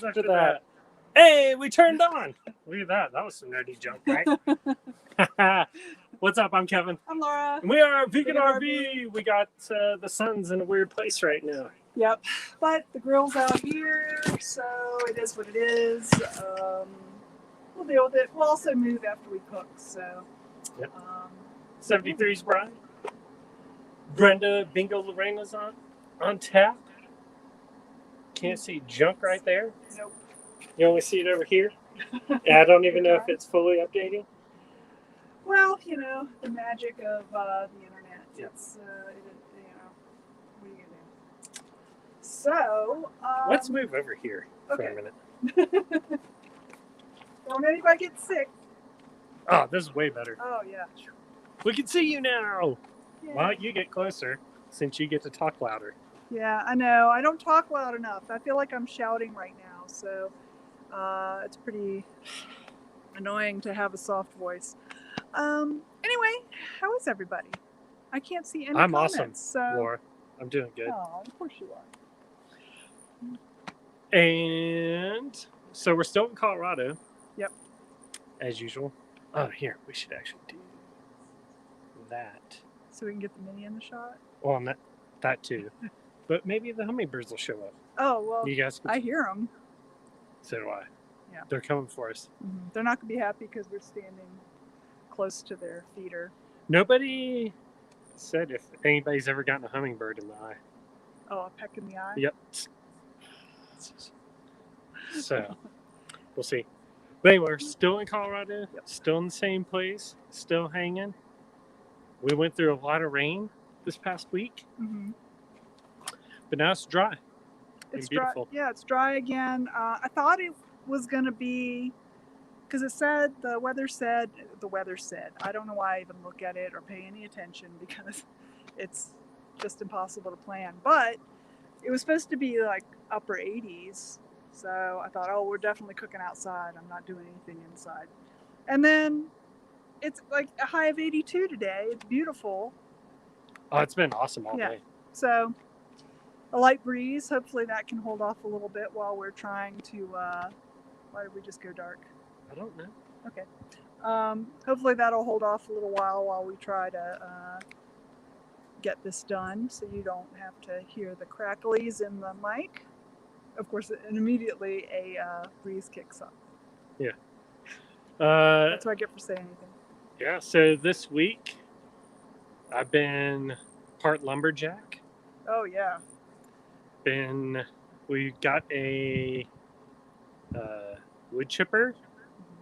words after that. Hey, we turned on. Look at that. That was some nerdy junk, right? What's up? I'm Kevin. I'm Laura. And we are Vegan RV. We got the sun's in a weird place right now. Yep. But the grill's out here, so it is what it is. We'll deal with it. We'll also move after we cook, so. Yep. 73's Brian. Brenda Bingo Lorena's on tap. Can't see junk right there. Nope. You only see it over here. I don't even know if it's fully updating. Well, you know, the magic of the internet. Yep. It's, you know, what are you going to do? So, let's move over here for a minute. Don't anybody get sick. Oh, this is way better. Oh, yeah. We can see you now. Yeah. Well, you get closer since you get to talk louder. Yeah, I know. I don't talk loud enough. I feel like I'm shouting right now, so it's pretty annoying to have a soft voice. Anyway, how is everybody? I can't see any I'm comments. awesome, So... Laura. I'm doing good. Oh, of course you are. And so we're still in Colorado. Yep. As usual. Oh, here, we should actually do that. So we can get the mini in the shot? Well, that too. But maybe the hummingbirds will show up. Oh, well, You guys can... I hear them. So do I. Yeah. They're coming for us. Mm-hmm. They're not going to be happy because we're standing close to their feeder. Nobody said if anybody's ever gotten a hummingbird in the eye. Oh, a peck in the eye? Yep. So, we'll see. But anyway, we're still in Colorado, still in the same place, still hanging. We went through a lot of rain this past week, but now it's dry. It's dry. Yeah, it's dry again. I thought it was going to be, because the weather said, I don't know why I even look at it or pay any attention because it's just impossible to plan. But it was supposed to be like upper 80s. So I thought, oh, we're definitely cooking outside. I'm not doing anything inside. And then it's like a high of 82 today. It's beautiful. Oh, it's been awesome all day. So a light breeze. Hopefully that can hold off a little bit while we're trying to, why did we just go dark? I don't know. Okay. Hopefully that'll hold off a little while we try to get this done so you don't have to hear the cracklies in the mic. Of course, and immediately a breeze kicks up. Yeah. That's what I get for saying anything. Yeah, so this week I've been part lumberjack. Oh, yeah. We got a wood chipper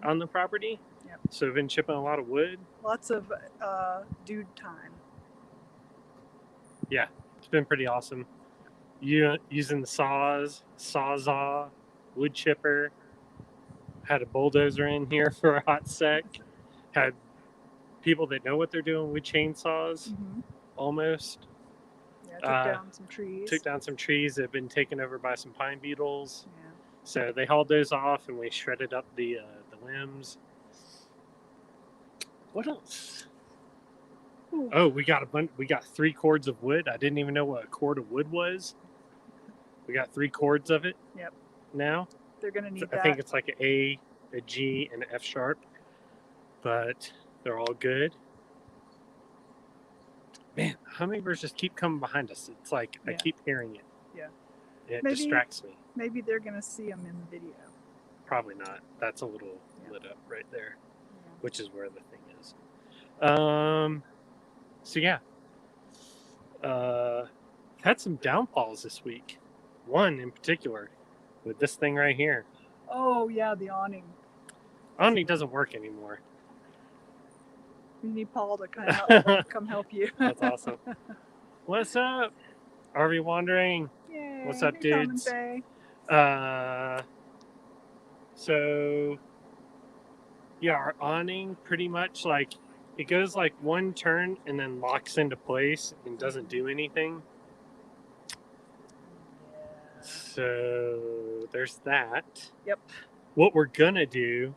on the property. Yep. So we've been chipping a lot of wood. Lots of dude time. Yeah, it's been pretty awesome. Using the sawzall, wood chipper. Had a bulldozer in here for a hot sec. Had people that know what they're doing with chainsaws, almost. Yeah, took down some trees. Took down some trees that have been taken over by some pine beetles. Yeah. So they hauled those off and we shredded up the limbs. What else? Ooh. Oh, we got 3 cords of wood. I didn't even know what a cord of wood was. We got 3 cords of it. Yep. Now. They're gonna need that. I think it's like an A, a G, and an F sharp. But they're all good. Man, hummingbirds just keep coming behind us. It's like I keep hearing it. Yeah. It distracts me. Maybe they're gonna see them in the video. Probably not. That's a little lit up right there, which is where the thing is. So yeah, had some downfalls this week. One in particular, with this thing right here. Oh yeah, the awning. Awning doesn't work anymore. You need Paul to come help you. That's awesome. What's up? RV Wandering. Yay, what's up, dudes? So yeah, our awning pretty much like it goes like one turn and then locks into place and doesn't do anything. Yeah. So there's that. Yep. What we're gonna do,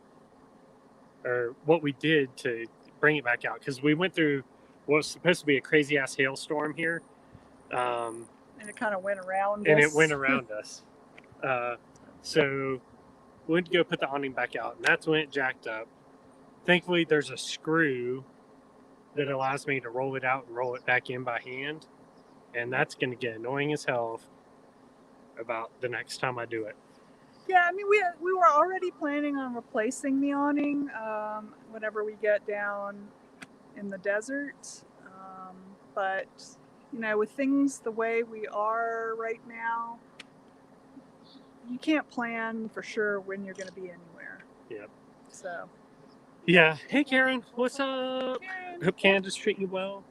or what we did to bring it back out, because we went through what was supposed to be a crazy ass hailstorm here. And it kind of went around us. And it went around us. So went to go put the awning back out, and that's when it jacked up. Thankfully, there's a screw that allows me to roll it out and roll it back in by hand, and that's going to get annoying as hell about the next time I do it. Yeah, I mean, we were already planning on replacing the awning whenever we get down in the desert, but you know, with things the way we are right now, you can't plan for sure when you're going to be anywhere. Yep. So. Yeah. Hey, Karen. What's up? Karen. Hope Candace treating you well.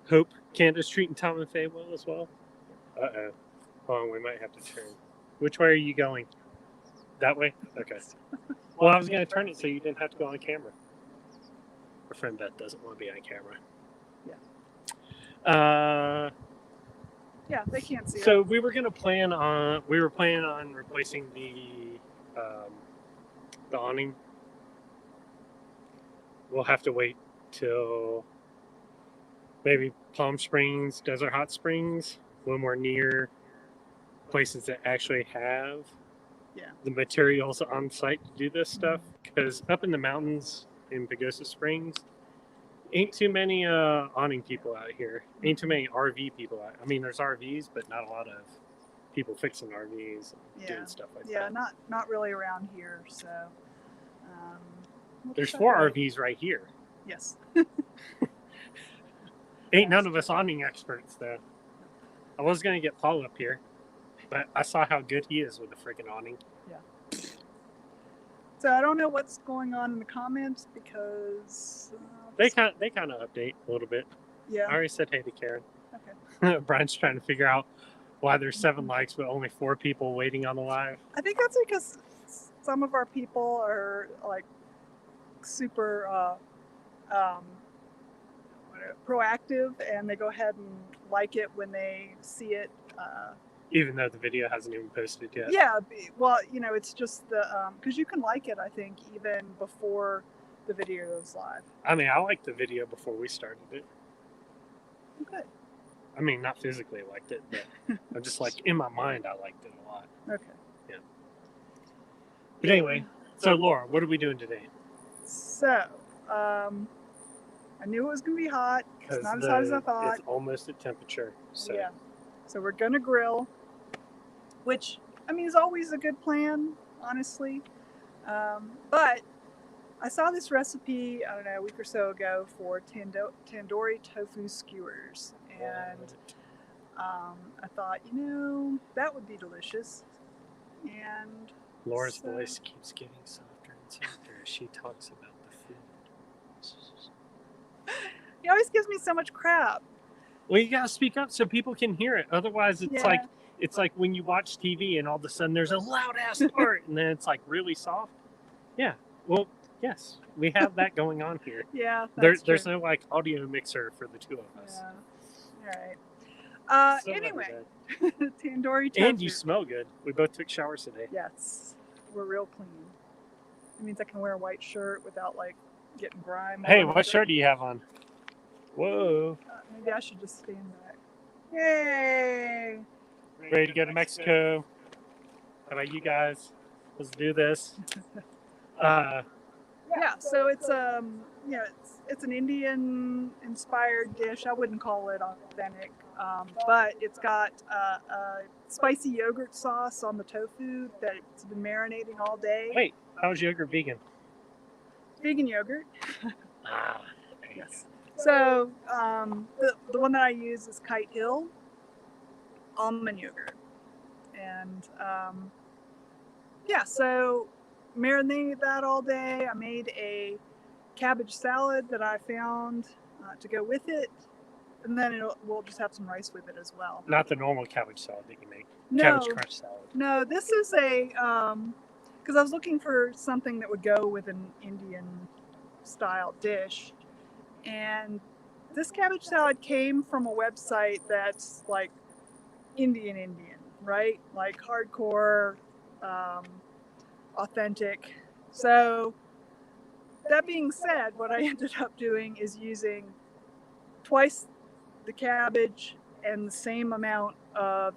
Hope Candace treating Tom and Faye well as well. Uh-oh. Hold on, we might have to turn. Which way are you going? That way? Okay. Well, I was going to turn it so you didn't have to go on camera. Our friend Beth doesn't want to be on camera. Yeah. Yeah, they can't see it. So we were planning on replacing the awning. We'll have to wait till maybe Palm Springs, Desert Hot Springs, when we're near places that actually have the materials on site to do this stuff. Because up in the mountains in Pagosa Springs, ain't too many awning people out here. Ain't too many RV people out. I mean, there's RVs, but not a lot of people fixing RVs and doing stuff like that. Yeah, not really around here. So there's 4 RVs right here. Yes. Ain't none of us awning experts though. I was gonna get Paul up here, but I saw how good he is with the freaking awning. Yeah. So I don't know what's going on in the comments because they kind of update a little bit. Yeah. I already said hey to Karen. Okay. Brian's trying to figure out why there's 7 likes but only 4 people waiting on the live. I think that's because some of our people are like super proactive, and they go ahead and like it when they see it. Even though the video hasn't even posted yet. Yeah, well, you know, it's just the because you can like it, I think, even before the video goes live. I mean, I liked the video before we started it. Good. I mean, not physically liked it, but I'm just like, in my mind, I liked it a lot. Okay. Yeah. But anyway, so Laura, what are we doing today? So, I knew it was going to be hot. It's not as hot as I thought. It's almost at temperature. So. Yeah. So we're going to grill, which, I mean, is always a good plan, honestly. But I saw this recipe, I don't know, a week or so ago for Tandoori Tofu Skewers. And I thought, you know, that would be delicious. And Laura's voice keeps getting softer and softer as she talks about the food. He always gives me so much crap. Well, you gotta speak up so people can hear it. Otherwise, it's like when you watch TV and all of a sudden there's a loud ass fart and then it's like really soft. Yeah. Well, yes, we have that going on here. Yeah. There's no like audio mixer for the 2 of us. Yeah. All right. So anyway, Tandoori Tofu. And you smell good. We both took showers today. Yes, we're real clean. It means I can wear a white shirt without like getting grime. Hey, what shirt do you have on? Whoa. Maybe I should just stand back. Yay! Ready to go to Mexico. How about you guys? Let's do this. Yeah, so it's it's an Indian inspired dish. I wouldn't call it authentic, but it's got a spicy yogurt sauce on the tofu that's been marinating all day. Wait, how's yogurt vegan? Vegan yogurt. Yes. So the one that I use is Kite Hill almond yogurt, and so marinated that all day. I made a cabbage salad that I found to go with it, and then we'll just have some rice with it as well. Not the normal cabbage salad that you make. No, cabbage crunch salad. No, this is a because I was looking for something that would go with an Indian style dish. And this cabbage salad came from a website that's like Indian, right? Like hardcore, authentic. So that being said, what I ended up doing is using twice the cabbage and the same amount of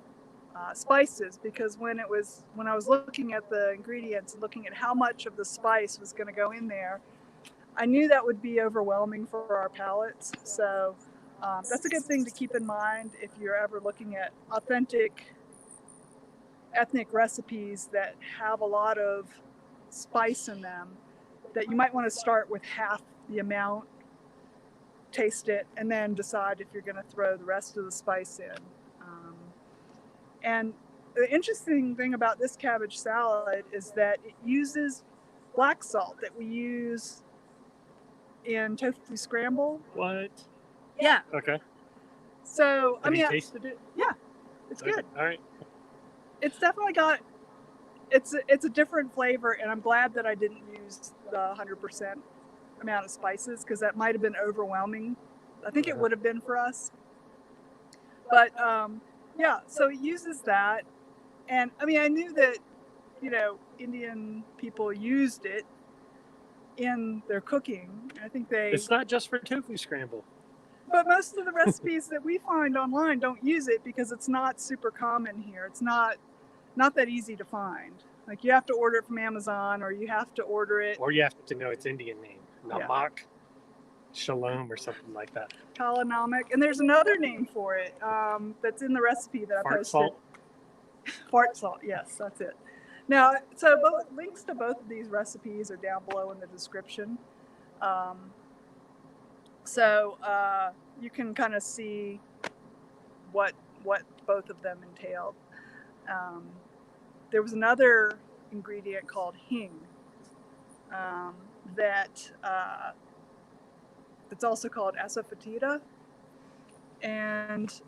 spices, because when I was looking at the ingredients and looking at how much of the spice was going to go in there, I knew that would be overwhelming for our palates. So that's a good thing to keep in mind if you're ever looking at authentic ethnic recipes that have a lot of spice in them, that you might want to start with half the amount, taste it, and then decide if you're going to throw the rest of the spice in. And the interesting thing about this cabbage salad is that it uses black salt that we use in tofu scramble. What? Yeah. Okay. So Have I mean, you tasted it? Yeah, it's Okay. good. All right. It's definitely got. It's a different flavor, and I'm glad that I didn't use the 100% amount of spices, because that might have been overwhelming. I think it would have been for us. But yeah, so it uses that, and I mean, I knew that, Indian people used it in their cooking. I think It's not just for tofu scramble. but most of the recipes that we find online don't use it because it's not super common here. It's not that easy to find. Like, you have to order it from Amazon, or you have to order it Or you have to know its Indian name. Namak, Shalom, or something like that. Kalanomic. And there's another name for it that's in the recipe that I Fart posted. salt. Fart salt, yes, that's it. Now, so links to both of these recipes are down below in the description. So you can kind of see what both of them entailed. There was another ingredient called hing that it's also called asafoetida, and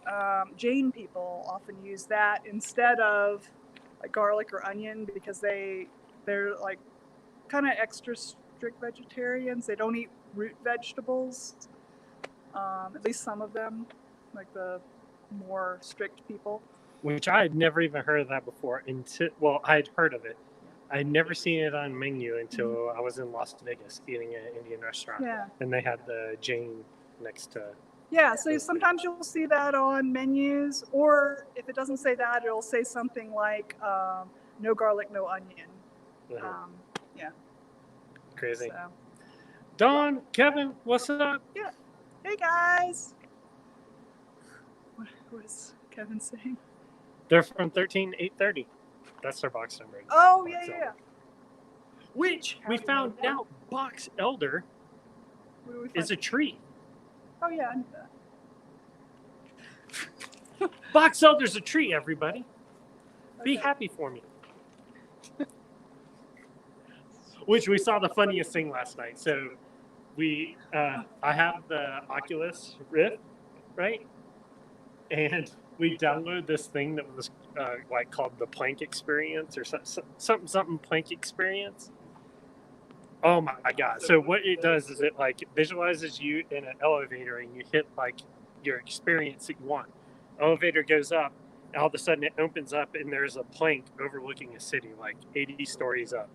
Jain people often use that instead of like garlic or onion, because they're like kind of extra strict vegetarians. They don't eat root vegetables, at least some of them, like the more strict people. Which I had never even heard of that before. I had heard of it. I had never seen it on menu until I was in Las Vegas eating at an Indian restaurant. Yeah. And they had the Jain next to. Yeah, so sometimes you'll see that on menus, or if it doesn't say that, it'll say something like no garlic, no onion. Yeah. Crazy. So. Dawn, Kevin, what's up? Yeah. Hey, guys. What was Kevin saying? They're from 13830. That's their box number. Oh, yeah. Which we found out box elder is a tree. Oh, yeah, I knew that. Box elder's a tree, everybody. Be happy for me. Which we saw the funniest thing last night. So I have the Oculus Rift, right? And we downloaded this thing that was like called the Plank Experience or something Plank Experience. Oh my God. So what it does is it like visualizes you in an elevator, and you hit like your experience that you want. Elevator goes up, and all of a sudden it opens up, and there's a plank overlooking a city like 80 stories up.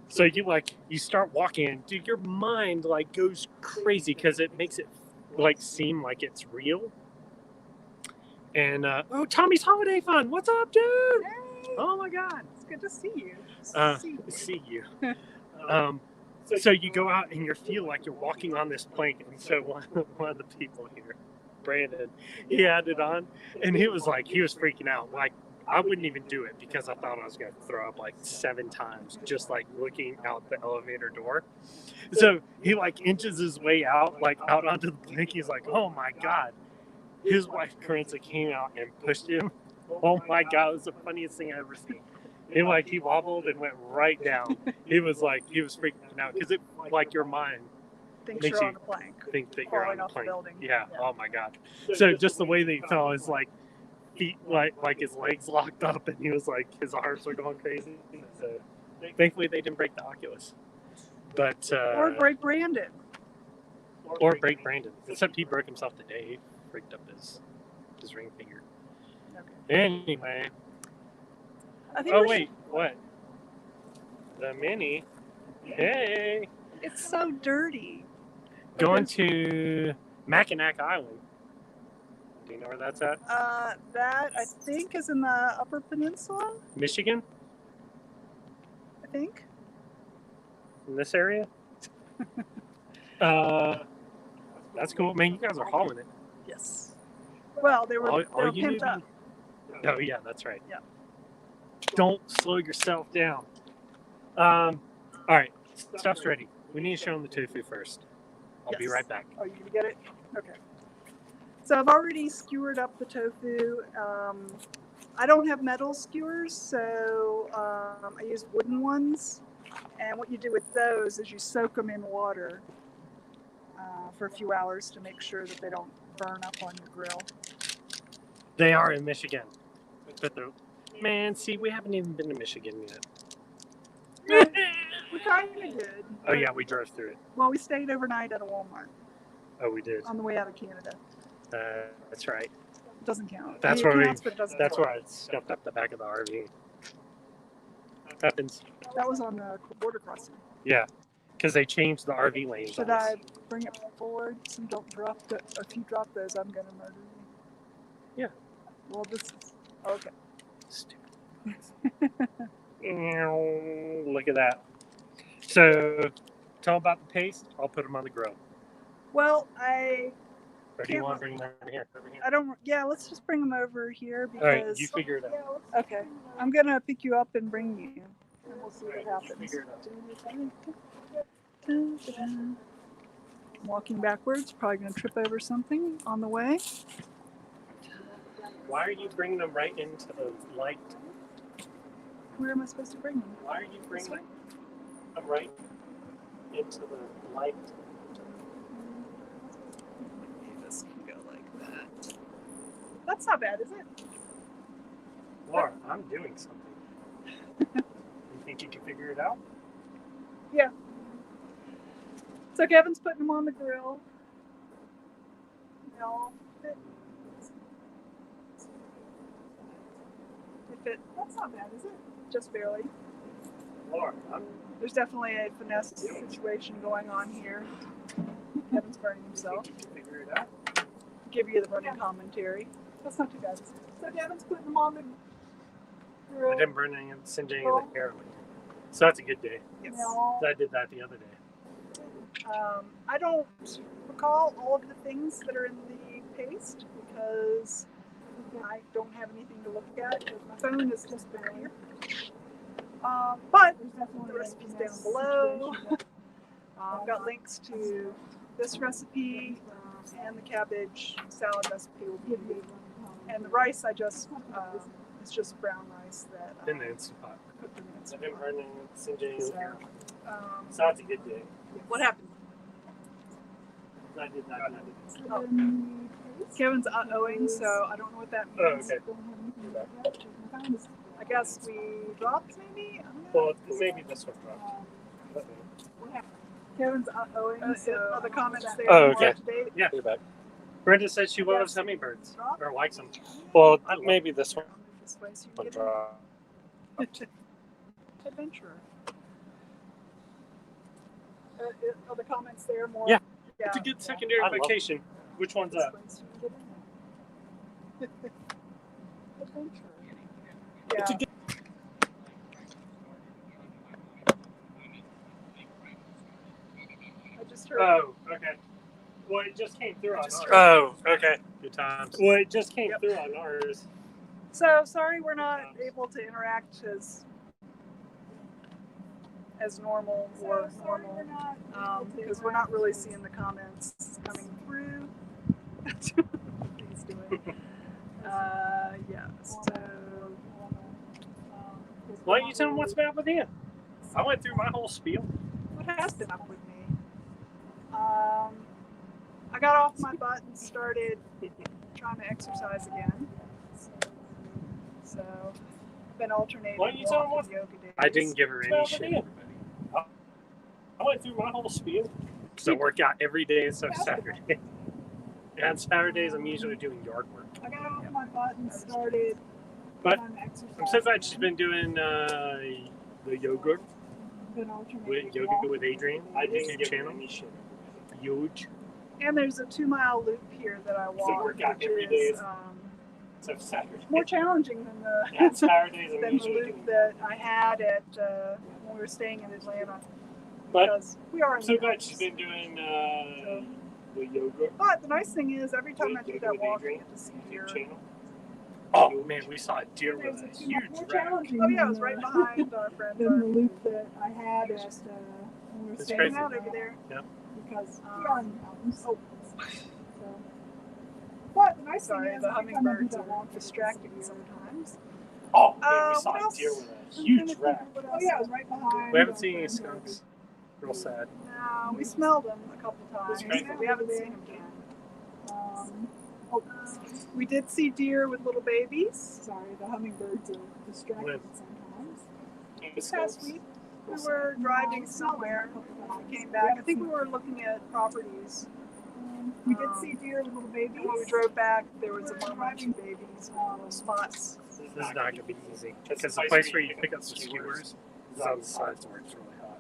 So you start walking, and dude, your mind like goes crazy because it makes it like seem like it's real. And Tommy's Holiday Fun, what's up, dude? Hey. Oh my God, it's good to see you. See you. So you go out and you feel like you're walking on this plank, and so one of the people here, Brandon, he had it on, and he was freaking out. Like, I wouldn't even do it because I thought I was going to throw up like 7 times just like looking out the elevator door. So he like inches his way out, like out onto the plank. He's like, oh my God. His wife Carissa came out and pushed him. Oh my God, it was the funniest thing I ever seen. He wobbled and went right down. He was freaking out because it like your mind Thinks makes you're you on the plank. think that you're on the Off the plank. building. Yeah. Oh my God. So just the way that he fell is like feet like his legs locked up, and he was like his arms were going crazy. So thankfully they didn't break the Oculus. But or break Brandon. Or break Brandon. Except he broke himself today. He freaked up his ring finger. Okay. Anyway. What? The mini. Hey. It's so dirty. Going to Mackinac Island. Do you know where that's at? That I think is in the Upper Peninsula. Michigan? I think. In this area? That's cool. Man, you guys are hauling it. Yes. Well, they were you pimped up. Oh, yeah, that's right. Yeah. Don't slow yourself down. All right. Stuff's ready. We need to show them the tofu first. I'll be right back. Oh, you gonna get it? Okay. So I've already skewered up the tofu. I don't have metal skewers, so I use wooden ones. And what you do with those is you soak them in water for a few hours to make sure that they don't burn up on your grill. They are in Michigan. But man, see, we haven't even been to Michigan yet. We kind of did. Oh, yeah, we drove through it. Well, we stayed overnight at a Walmart Oh, we did. on the way out of Canada. That's right. It doesn't count. That's It where counts, but it doesn't That's count. where I scuffed up the back of the RV. Happens. That was on the border crossing. Yeah, because they changed the RV lanes. Should on us. I bring it forward so you don't drop if you drop those, I'm going to murder you. Yeah. Well, this is... Okay. Stupid. Look at that. So, tell about the paste. I'll put them on the grill. Well, Or do you want to bring them over here? yeah, let's just bring them over here because... All right, you figure it out. Okay. I'm going to pick you up and bring you. And we'll see what happens. Figure it out. I'm walking backwards, probably going to trip over something on the way. Why are you bringing them right into the light? Where am I supposed to bring them? Why are you bringing them right into the light? This can go like that. That's not bad, is it? Laura, I'm doing something. You think you can figure it out? Yeah. So Kevin's putting them on the grill. They'll fit. They fit. That's not bad, is it? Just barely. Laura, There's definitely a finesse situation going on here. Kevin's burning himself. you can figure it out. Give you the running commentary. That's not too bad. So Kevin's putting them on the grill. I didn't burn any, singe any of the hair. So that's a good day. Yes. I did that the other day. I don't recall all of the things that are in the paste because I don't have anything to look at. My phone is just back here. But the recipe's down below. I've got links to this recipe and the cabbage salad recipe will be. And the rice I just it's just brown rice that In the Instant Pot. cooked in the I Instant didn't burn any, singe any of the hair. Pot. So that's a good day. What happened? I did that. Oh. Kevin's owing, so I don't know what that means. Oh, okay. I guess we dropped, maybe? I don't know. Well, maybe this one dropped. Kevin's owing, so the comments there Oh, are okay. up to date. Yeah, you're back. Brenda said she loves hummingbirds or likes them. Well, maybe this one This way, so you will can drop. get adventurer. Are the comments there more? Yeah. It's a good secondary vacation. Which one's that? Adventurer. It's a Yeah. good. I just heard. Oh, okay. Well, it just came through on ours. Oh, okay. Good times. Well, it just came through on ours. So sorry we're not able to interact as normal or normal because we're not really seeing the comments coming through. He's doing. Yeah. So. Why don't you tell them what's bad with you? I went through my whole spiel. What has been up with me? I got off my butt and started trying to exercise again. So, been alternating Why don't you tell them walk what? and yoga days. I didn't give her any shit. I went through my whole spiel. So I work out every day except Saturday. And Saturdays I'm usually doing yard work. I got off my butt and started But trying to exercise. I'm so glad she's been doing the yoga Been alternating with yoga with Adrian. I didn't give her any shit. Huge. And there's a 2-mile loop here that I walk, work out which every day is Except Saturday. more challenging than Yeah, Saturdays I'm the usually loop doing. that I had at when we were staying in Atlanta. But Because we are I'm in so the glad Alps. she's been doing the yoga But the nice thing is, every time I do with that walk, I Adrian get to see deer. channel. Oh man, we saw a deer with a huge more rack. challenging. Oh yeah, it was right behind our friend. Than the loop that I had at when we were It's staying crazy. out over there. Yep. because we are in the mountains. Oh, So. But the nice sorry, thing is, the every time I do hummingbirds that are walk, I get to distracting see deer. sometimes. Oh man, we What saw a else? deer with a I'm trying huge to think rack. of what Oh else. yeah, it was right behind. We haven't our seen any friend skunks. Real sad. No, we smelled them a couple times. crazy. We haven't seen them yet. Oh, We did see deer with little babies. sorry, the hummingbirds are distracted When? sometimes. This past week, we were driving somewhere. We came back. I think we were looking at properties. We did see deer with little babies. And when we drove back, there was a mom and 2 babies, little spots. This is not gonna be easy because the place where you pick up the skewers is on the sides where it's really hot.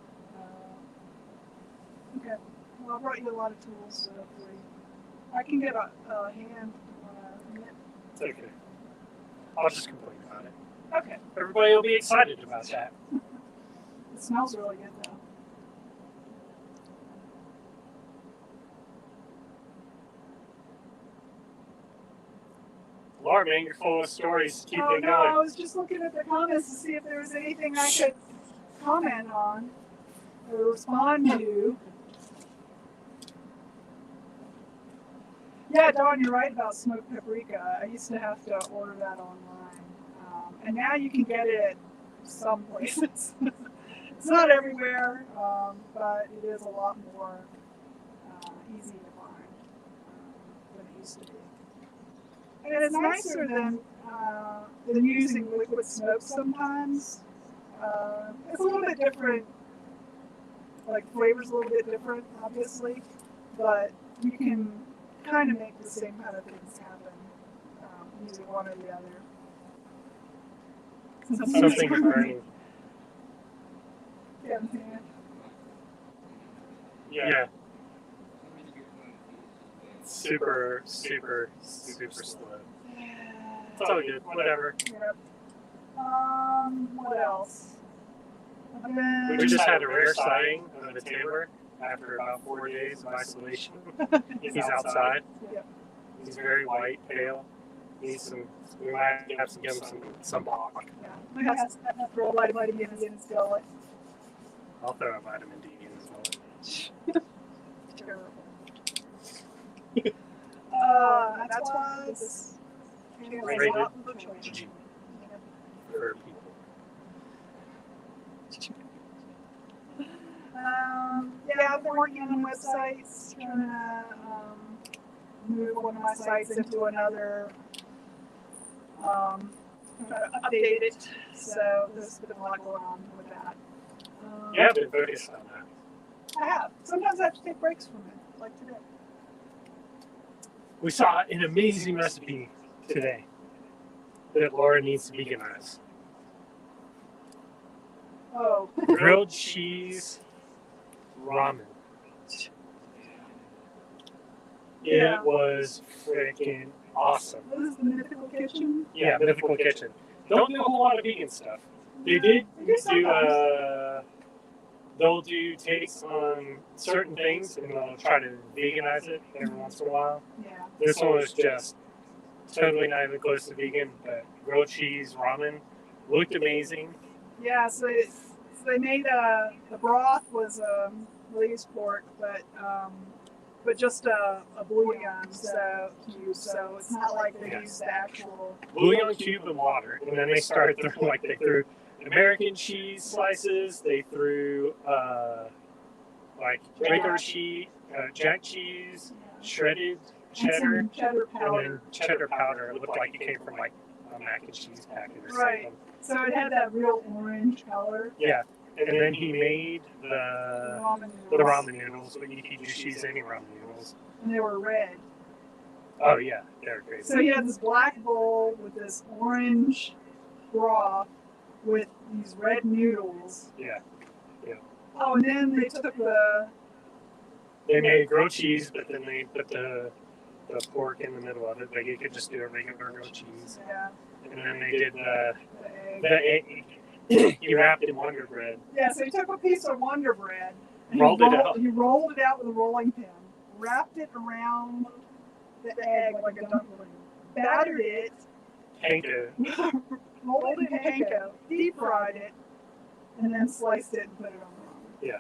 Okay. Well, I brought you a lot of tools, so hopefully I can get a hand on a mitt. It's okay. I'll just complain about it. Okay. Everybody will be excited about that. It smells really good though. Laura, man, you're full of stories. Keep Oh it no, I going. was just looking at the comments to see if there was anything I could comment on or respond to. Yeah, Dawn, you're right about smoked paprika. I used to have to order that online, and now you can get it some places. It's not everywhere, but it is a lot more easy to find than it used to be. And it's nicer than using liquid smoke sometimes. It's a little bit different, like flavor's a little bit different, obviously, but you can kind of make the same kind of things happen using one or the other. Something is burning. Yeah. Super slow. It's all good. Whatever. Yep. What else? We just had a rare sighting of a tailor after about 4 days of isolation. He's outside. Yep. He's very white, pale. Needs some. We might have to give him some block. Yeah. I have to throw a lot of vitamin in his gullet. I'll throw a vitamin D in as well. Terrible. That's why this channel is Rated not for children. G for people. Yeah, I've been working on websites, trying to move one of my sites into another, trying to update it. So there's been a lot going on with that. You have been focused on that. I have. Sometimes I have to take breaks from it, like today. We saw an amazing recipe today that Laura needs to veganize. Oh. Grilled cheese ramen. Yeah. It was freaking awesome. What is the Mythical Kitchen? Yeah, Mythical Kitchen. Don't do a whole lot of vegan stuff. They did do, they'll do takes on certain things and they'll try to veganize it every once in a while. Yeah. This one was just totally not even close to vegan, but grilled cheese ramen looked amazing. Yeah, so they made the broth was Lay's pork, but just a bouillon cube. So it's not like they used the actual Bouillon cube and water, and then they started throwing they threw American cheese slices. They threw regular cheese, jack cheese, shredded cheddar, and some cheddar and powder. then cheddar powder. It looked like it came from like a mac and cheese packet or Right. something. So it had that real orange color. Yeah, and then he made the ramen noodles, but you could just use any ramen noodles. And they were red. Oh yeah, they're crazy. So he had this black bowl with this orange broth with these red noodles. Yeah. Oh, and then they took They made grilled cheese, but then they put the pork in the middle of it. But you could just do a regular grilled cheese. Yeah. And then they did The the egg. egg. You wrapped it in Wonder Bread. Yeah, so he took a piece of Wonder Bread and Rolled it out. He rolled it out with a rolling pin, wrapped it around the egg like a dumpling, battered it, Panko. rolled it in panko, deep fried it, and then sliced it and put it on the ramen. Yeah.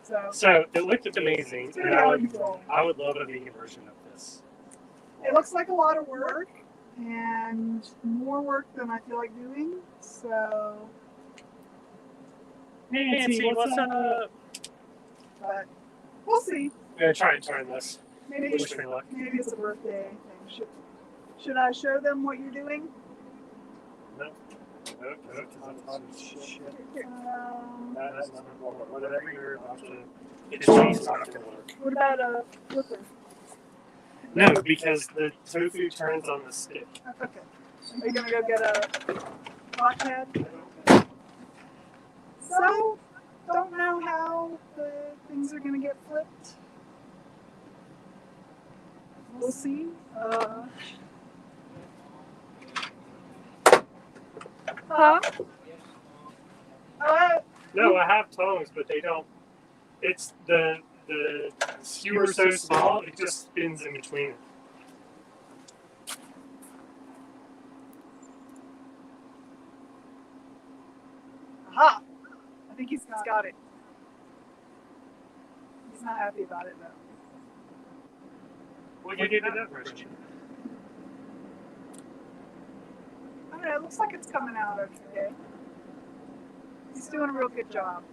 So So it looked amazing. it's And pretty out of control. I would love a vegan version of this. It looks like a lot of work and more work than I feel like doing. So, Nancy, what's up? but we'll see. I'm gonna try and turn this. Maybe Wish me luck. maybe it's a birthday thing. Should I show them what you're doing? No, because I'm hot as shit. Um, That's not important. Whatever you're about to. It's cheese not gonna work. what about a flipper? No, because the tofu turns on the stick. Okay. Are you gonna go get a hot pad? So, don't know how the things are gonna get flipped. We'll see. Huh? No, I have tongs, but they don't. It's the skewer's so small, it just spins in between it. Aha! I think he's got it. He's not happy about it though. Well, you did that version. I don't know, it looks like it's coming out okay. He's doing a real good job.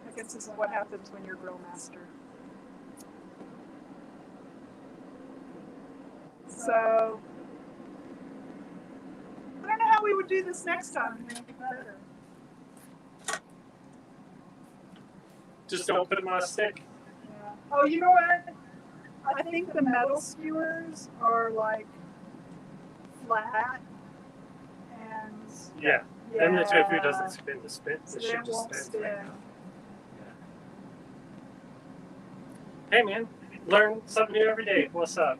I guess this is what happens when you're grill master. So, I don't know how we would do this next time to make it better. Just don't put them on a stick. Yeah. Oh, you know what? I think the metal skewers are like flat and Yeah. Then the tofu doesn't spin. The so shit it just won't spins. spin. Hey man, learn something new every day. What's up?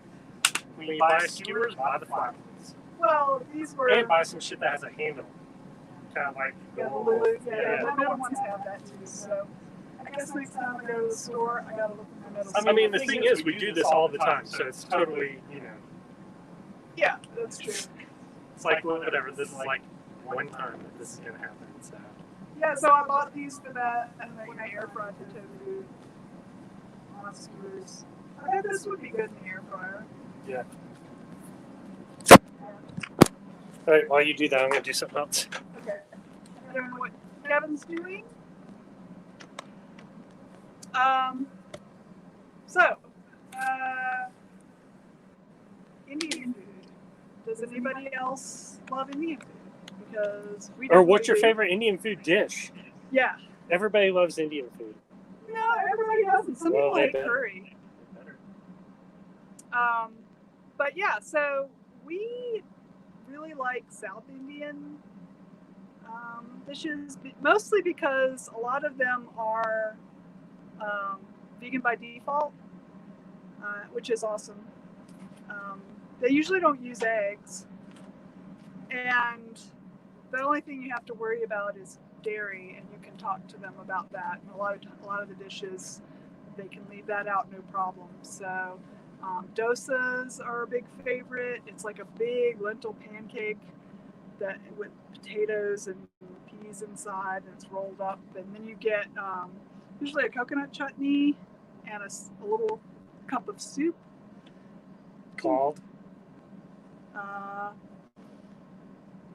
When you buy skewers, buy the flat ones. Well, these were And buy some shit that has a handle. Kind of like yeah, the Lulu, the metal ones have that too. So I guess next time I go to the store, I gotta look at the metal. I mean, the thing is, we do this all the time, so it's totally, Yeah, that's true. it's like whatever. This is like one time that this is gonna happen. So Yeah, so I bought these for that, and then I air fried the tofu on skewers. I bet this would be good in the air fryer. yeah. All right, while you do that, I'm gonna do something else. Okay. I don't know what Kevin's doing. So, Indian food. Does anybody else love Indian food? Because we Or what's your definitely do. favorite Indian food dish? Yeah. Everybody loves Indian food. No, everybody doesn't. Some Well, people they hate better. curry. But yeah, so we really like South Indian dishes, mostly because a lot of them are vegan by default, which is awesome. They usually don't use eggs, and the only thing you have to worry about is dairy, and you can talk to them about that. And a lot of the dishes, they can leave that out no problem. So dosas are a big favorite. It's like a big lentil pancake that with potatoes and peas inside, and it's rolled up. And then you get usually a coconut chutney and a little cup of soup. Called?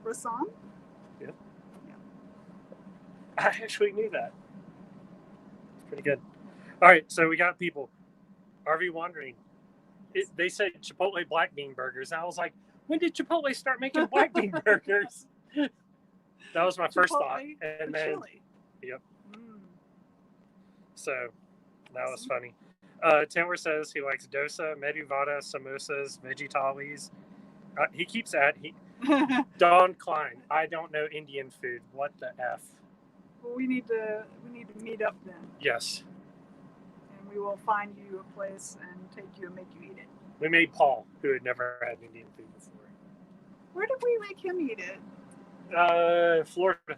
Rasan? Yep. Yeah. I actually knew that. It's pretty good. All right, so we got people. RV Wandering. They said Chipotle black bean burgers. And I was like, when did Chipotle start making black bean burgers? That was my first thought. And then, chili. Yep. Mm. So that was funny. Tanwer says he likes dosa, medu vada, samosas, veggie thalis. He keeps at Don Klein. I don't know Indian food. What the f? Well, we need to meet up then. Yes. we will find you a place and take you and make you eat it. We made Paul, who had never had Indian food before. Where did we make him eat it? Florida.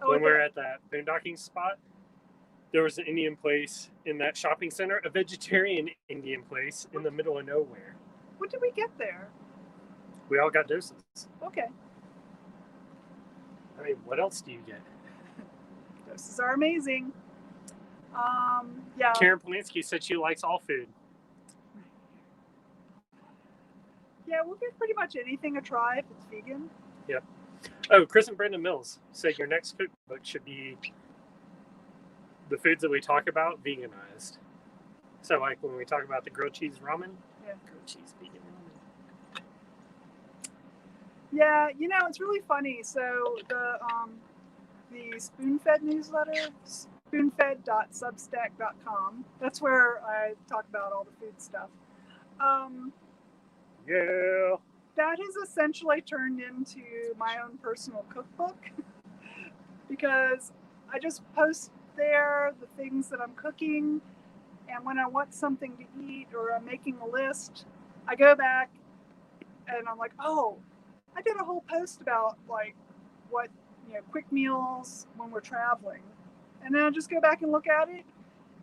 Oh, When we were okay. at that boondocking spot, there was an Indian place in that shopping center, a vegetarian Indian place in the middle of nowhere. What did we get there? We all got doses. Okay. I mean, what else do you get? Doses are amazing. Yeah. Karen Polanski said she likes all food. Yeah, we'll give pretty much anything a try if it's vegan. Oh, Chris and Brenda Mills said your next cookbook should be the foods that we talk about veganized. So, like when we talk about the grilled cheese ramen, Yeah. grilled cheese vegan ramen. Yeah, you know, it's really funny. So the Spoonfed newsletter, spoonfed.substack.com, that's where I talk about all the food stuff. Yeah. That has essentially turned into my own personal cookbook because I just post there the things that I'm cooking, and when I want something to eat or I'm making a list, I go back and I'm like, oh, I did a whole post about like what, you know, quick meals when we're traveling, and then I just go back and look at it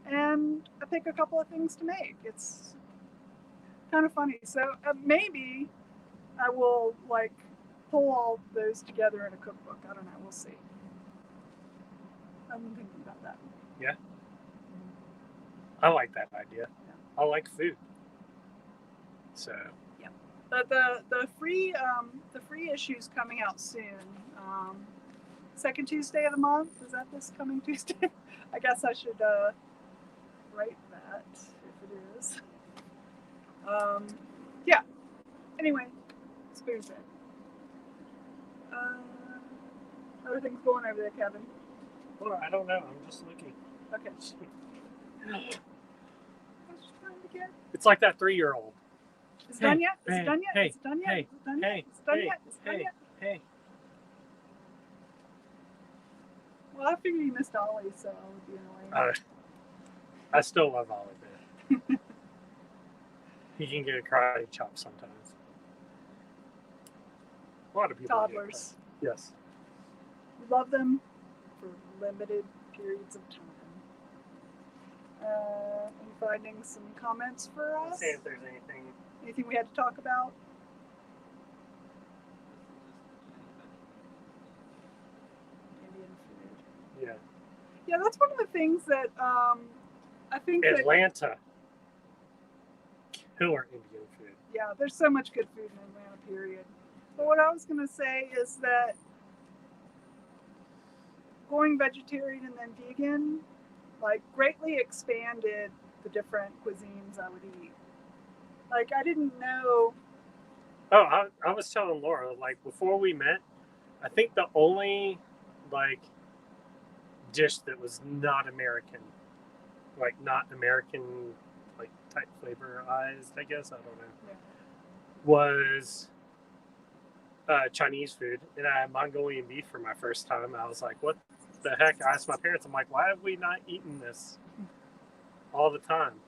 and I pick a couple of things to make. It's kind of funny. So maybe I will like pull all those together in a cookbook. I don't know. We'll see. I'm thinking about that. Yeah. I like that idea. I like food. So. But the free issue's coming out soon. Second Tuesday of the month. Is that this coming Tuesday? I guess I should write that if it is. Yeah. Anyway, Spoonfed. Everything's going over there, Kevin. Well, I don't know. I'm just looking. Okay. I was just trying to get. It's like that 3-year-old. Is it done yet? Is it done yet? Hey, Is it done yet? hey, Is it done yet? hey, Is it done hey, yet? Is it done hey, yet? hey. Well, I figured you missed Ollie, so it would be annoying. I still love Oliver. He can get a karate chop sometimes. A lot of people get Toddlers. that. Yes. We love them for limited periods of time. Any findings, some comments for us? Let's see if there's anything. Anything we had to talk about? Indian food. Yeah. Yeah, that's one of the things that I think that, Atlanta. Killer Indian food. yeah, there's so much good food in Atlanta, period. But what I was going to say is that going vegetarian and then vegan, like, greatly expanded the different cuisines I would eat. Like, I didn't know. Oh, I was telling Laura, like, before we met, I think the only, like, dish that was not American, like, not American, like, type flavorized, I guess, I don't know, Yeah. was Chinese food. And I had Mongolian beef for my first time. I was like, what the heck? I asked my parents, I'm like, why have we not eaten this all the time?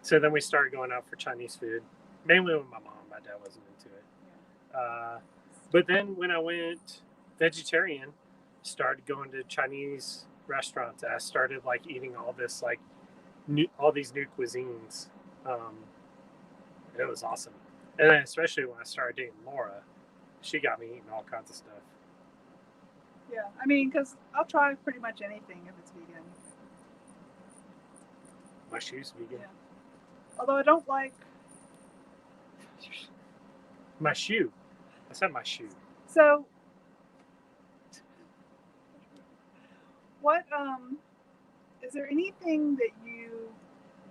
So then we started going out for Chinese food, mainly with my mom. My dad wasn't into it. But then when I went vegetarian, started going to Chinese restaurants. I started like eating all this like all these new cuisines. It was awesome, and then especially when I started dating Laura, she got me eating all kinds of stuff. Yeah, I mean, because I'll try pretty much anything if it's vegan. My shoes vegan. Yeah. Although I don't like. My shoe. I said my shoe. So, what is there anything that you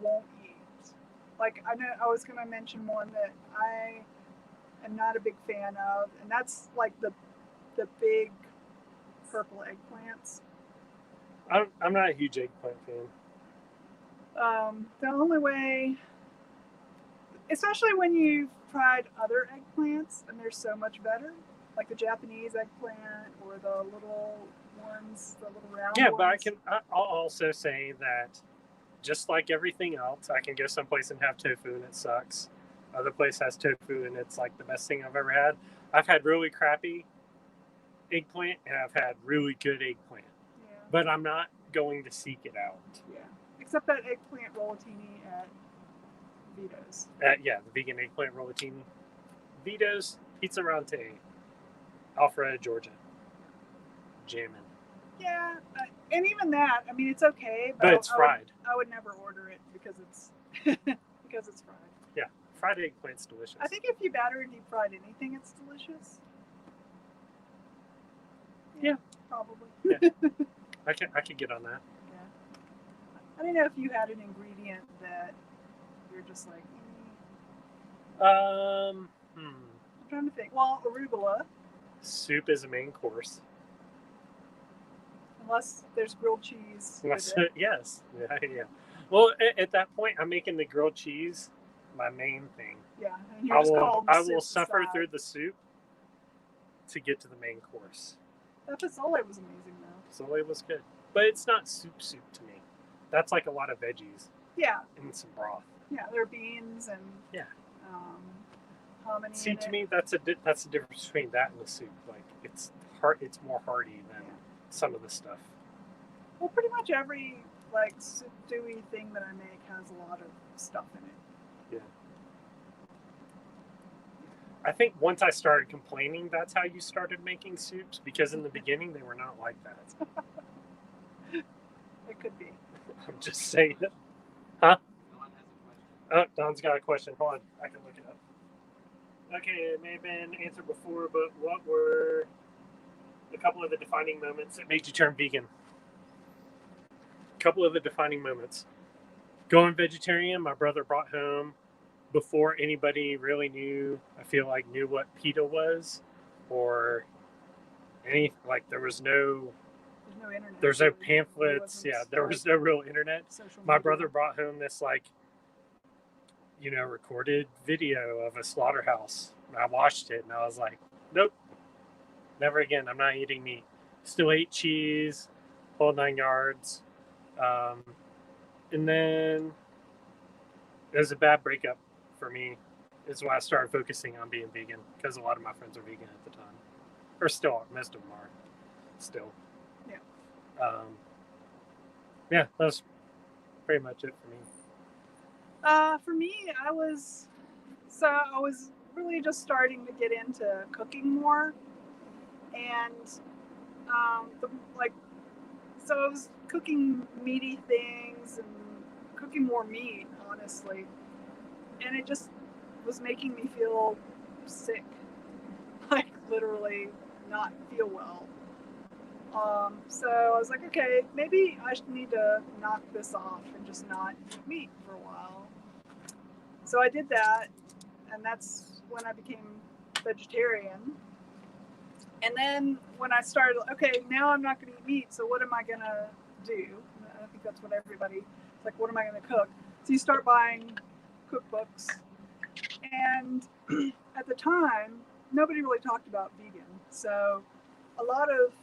won't eat? Like, I know I was going to mention one that I am not a big fan of, and that's like the big purple eggplants. I'm not a huge eggplant fan. The only way, especially when you've tried other eggplants and they're so much better, like the Japanese eggplant or the little ones, the little round ones. But I'll also say that just like everything else, I can go someplace and have tofu and it sucks. Other place has tofu and it's like the best thing I've ever had. I've had really crappy eggplant and I've had really good eggplant. Yeah. But I'm not going to seek it out. Yeah. Except that eggplant rollatini at Vito's. Yeah, the vegan eggplant rollatini. Vito's, Pizzarante, Alpharetta, Georgia. Jammin'. Yeah, and even that, I mean, it's okay, But it's fried. I would never order it because it's because it's fried. Yeah, fried eggplant's delicious. I think if you batter and deep fried anything, it's delicious. Yeah. Probably. Yeah. I could get on that. Yeah. I don't know if you had an ingredient that you're just like. I'm trying to think. Well, arugula. Soup is a main course. Unless there's grilled cheese. Yes. Yeah. Well, at that point, I'm making the grilled cheese my main thing. Yeah. And you're I will suffer through the soup to get to the main course. That pozole was amazing, though. Pozole was good. But it's not soup to me. That's like a lot of veggies. Yeah. And some broth. Yeah, there are beans and hominy. See, to me, that's the difference between that and the soup. Like, it's more hearty than some of the stuff. Well, pretty much every like stewy thing that I make has a lot of stuff in it. Yeah. I think once I started complaining, that's how you started making soups, because in the beginning they were not like that. It could be. I'm just saying. Huh? Oh, Don's got a question. Hold on, I can look it up. Okay, it may have been answered before, but what were a couple of the defining moments that made you turn vegan? A couple of the defining moments. Going vegetarian, my brother brought home, before anybody really knew what PETA was, or there was no internet. There's no pamphlets. Yeah, there was no real internet. My brother brought home this recorded video of a slaughterhouse. And I watched it and I was like, nope, never again. I'm not eating meat. Still ate cheese, whole 9 yards. And then it was a bad breakup for me. Is why I started focusing on being vegan, because a lot of my friends are vegan at the time, or still, most of them are still. Yeah, that's pretty much it for me. For me, I was really just starting to get into cooking more, and so I was cooking meaty things and cooking more meat, honestly, and it just was making me feel sick, like literally not feel well. So I was like, okay, maybe I need to knock this off and just not eat meat for a while. So I did that, and that's when I became vegetarian. And then when I started, okay, now I'm not going to eat meat, so what am I going to do? I think that's what everybody, it's like, what am I going to cook? So you start buying cookbooks. And at the time, nobody really talked about vegan. So a lot of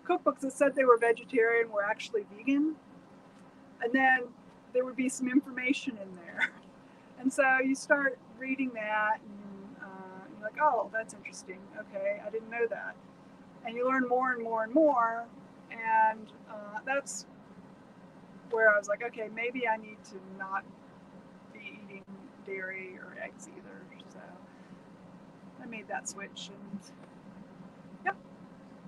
cookbooks that said they were vegetarian were actually vegan. And then there would be some information in there. And so you start reading that, and you're like, oh, that's interesting. Okay, I didn't know that. And you learn more and more and more. And that's where I was like, okay, maybe I need to not be eating dairy or eggs either. So I made that switch, and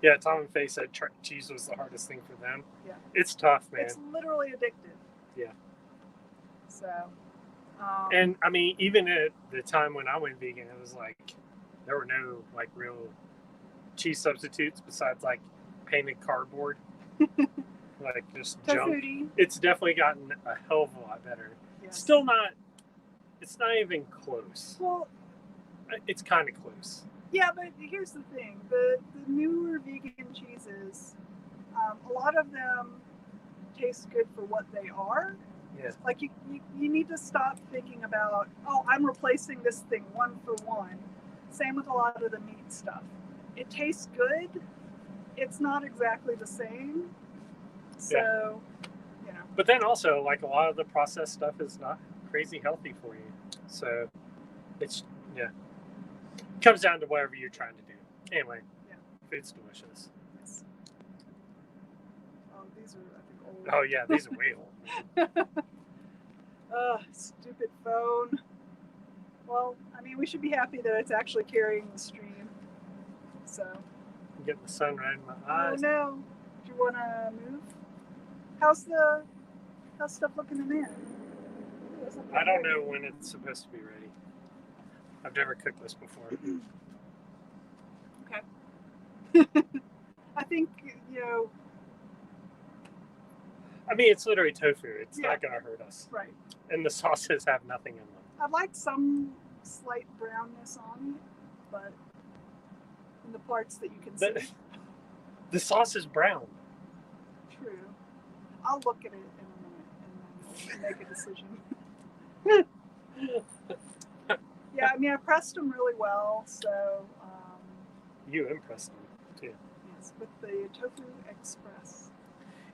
yeah, Tom and Faye said cheese was the hardest thing for them. Yeah, it's tough, man. It's literally addictive. Yeah. So. And I mean, even at the time when I went vegan, it was like there were no real cheese substitutes besides painted cardboard, just junk. It's definitely gotten a hell of a lot better. Yes. Still not. It's not even close. Well, it's kind of close. Yeah, but here's the thing: the newer vegan cheeses, a lot of them taste good for what they are. Yeah. Like you need to stop thinking about, oh, I'm replacing this thing one for one. Same with a lot of the meat stuff. It tastes good. It's not exactly the same. So, But then also, like, a lot of the processed stuff is not crazy healthy for you. So it's, yeah. It comes down to whatever you're trying to do. Anyway, Yeah. food's delicious. Yes. Oh, these are, I think, old. Oh, yeah, these are way old. Stupid phone. Well, I mean, we should be happy that it's actually carrying the stream. So. I'm getting the sun right in my Oh eyes. no! Do you want to move? How's stuff looking in there? I don't know when it's supposed to be ready. I've never cooked this before. Okay. I think, you know. I mean, it's literally tofu. It's Yeah. not going to hurt us. Right. And the sauces have nothing in them. I'd like some slight brownness on it, but in the parts that you can see. The sauce is brown. True. I'll look at it in a minute and then make a decision. Yeah, I mean, I pressed them really well, so. You impressed me, too. Yes, with the Tofu Express.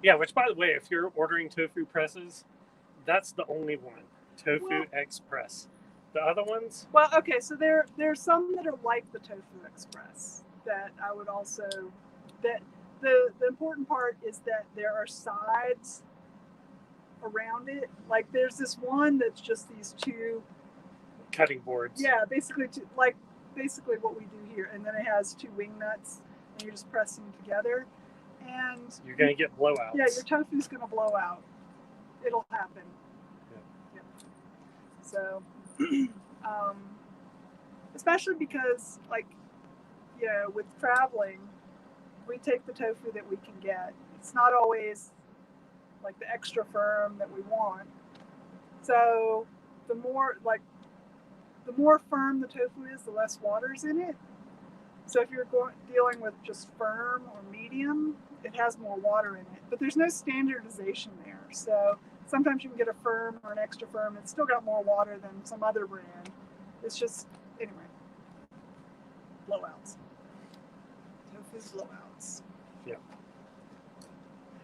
Yeah, which, by the way, if you're ordering tofu presses, that's the only one. Tofu Express. The other ones? Well, okay, so there's some that are like the Tofu Express that I would also, that the important part is that there are sides around it. Like there's this one that's just these two cutting boards. Yeah, basically basically what we do here, and then it has two wing nuts, and you just press them together, and you're gonna get blowouts. Yeah, your tofu's gonna blow out. It'll happen. Yeah. So, especially because, like, you know, with traveling, we take the tofu that we can get. It's not always like the extra firm that we want. So the more firm the tofu is, the less water's in it. So if you're dealing with just firm or medium, it has more water in it. But there's no standardization there. So sometimes you can get a firm or an extra firm. It's still got more water than some other brand. It's just, anyway, blowouts. Tofu's blowouts. Yeah.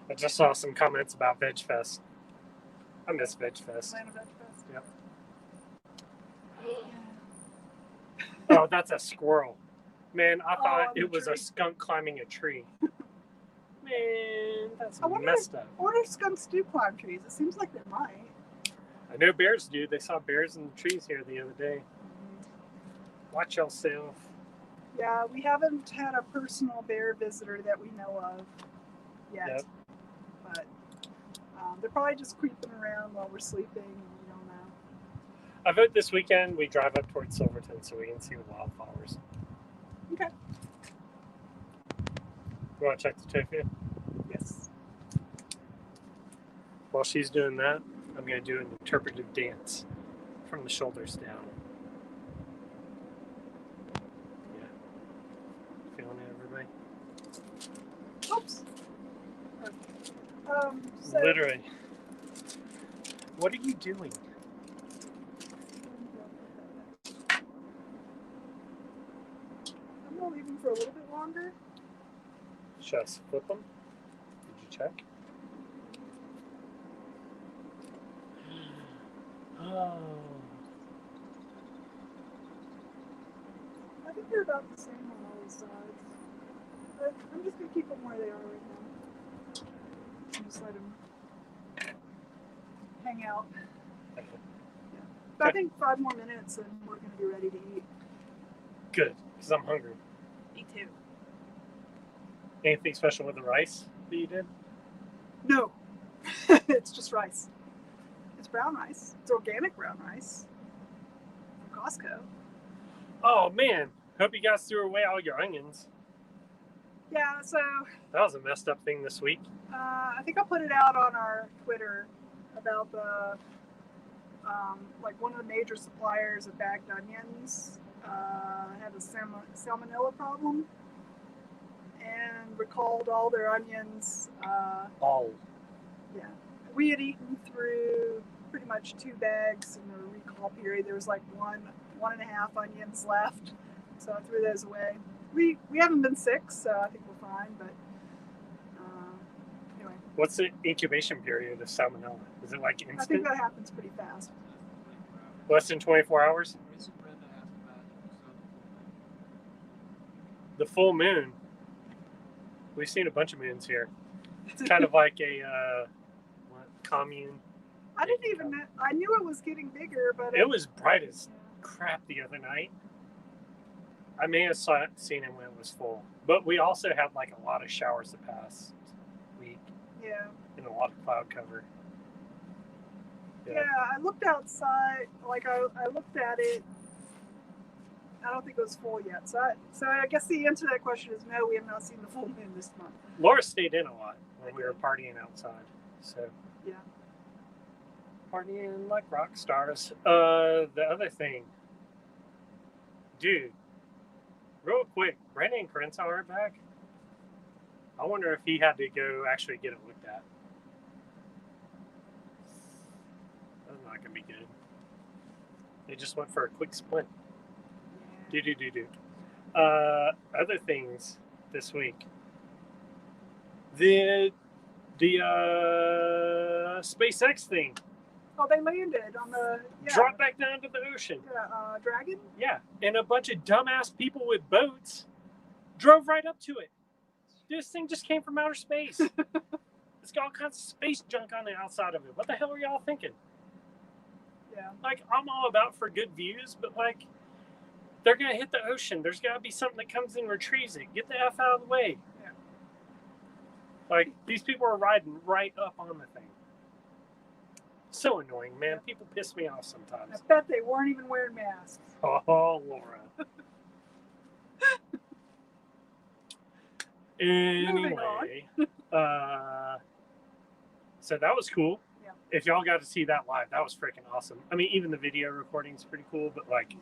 I just saw some comments about Veg Fest. I miss Veg Fest. Atlanta Veg Fest. Yep. Oh, that's a squirrel. Man, I thought it was a skunk climbing a tree. Man, that's messed up. I wonder if skunks do climb trees. It seems like they might. I know bears do. They saw bears in the trees here the other day. Watch yourself. Yeah, we haven't had a personal bear visitor that we know of yet. Yep. But they're probably just creeping around while we're sleeping, and we don't know. I vote this weekend we drive up towards Silverton so we can see the wildflowers. Okay. You want to check the tofu? Yes. While she's doing that, I'm going to do an interpretive dance from the shoulders down. Yeah. Feeling it, everybody? Oops. So Literally. What are you doing? I'm going to leave them for a little bit longer. Should I flip them? Did you check? Oh. I think they're about the same on all sides. But I'm just going to keep them where they are right now. And just let them hang out. Okay. Yeah. But I think 5 more minutes and we're going to be ready to eat. Good, because I'm hungry. Me too. Anything special with the rice that you did? No. It's just rice. It's brown rice. It's organic brown rice from Costco. Oh, man. Hope you guys threw away all your onions. Yeah, so That was a messed up thing this week. I think I'll put it out on our Twitter about the like one of the major suppliers of bagged onions had a salmonella problem and recalled all their onions. All. Yeah, we had eaten through pretty much 2 bags in the recall period. There was like 1.5 onions left, so I threw those away. We haven't been sick, so I think we're fine. But anyway, What's the incubation period of salmonella? Is it like I think instant? that happens pretty fast. Less than 24 hours? The full moon. We've seen a bunch of moons here. It's kind of like a commune. I didn't even know. I knew it was getting bigger, but It was bright as crap the other night. I may have seen it when it was full. But we also had like a lot of showers the past week. Yeah. And a lot of cloud cover. Yeah, I looked outside. Like I looked at it. I don't think it was full yet. So I guess the answer to that question is no. We have not seen the full moon this month. Laura stayed in a lot when we were partying outside. So yeah, partying like rock stars. The other thing, dude, real quick, Brandon and Corinne are back. I wonder if he had to go actually get it looked at. That's not gonna be good. They just went for a quick splint. Do. Other things this week. The SpaceX thing. Oh, they landed on the Dropped back down to the ocean. Yeah, Dragon. Yeah, and a bunch of dumbass people with boats drove right up to it. This thing just came from outer space. It's got all kinds of space junk on the outside of it. What the hell are y'all thinking? Yeah. Like, I'm all about for good views, but like, they're gonna hit the ocean. There's gotta be something that comes and retrieves it. Get the F out of the way. Yeah. Like, these people are riding right up on the thing. So annoying, man. People piss me off sometimes. I bet they weren't even wearing masks. Oh, Laura. Anyway, so that was cool. Yeah. If y'all got to see that live, that was freaking awesome. I mean, even the video recording is pretty cool, but like,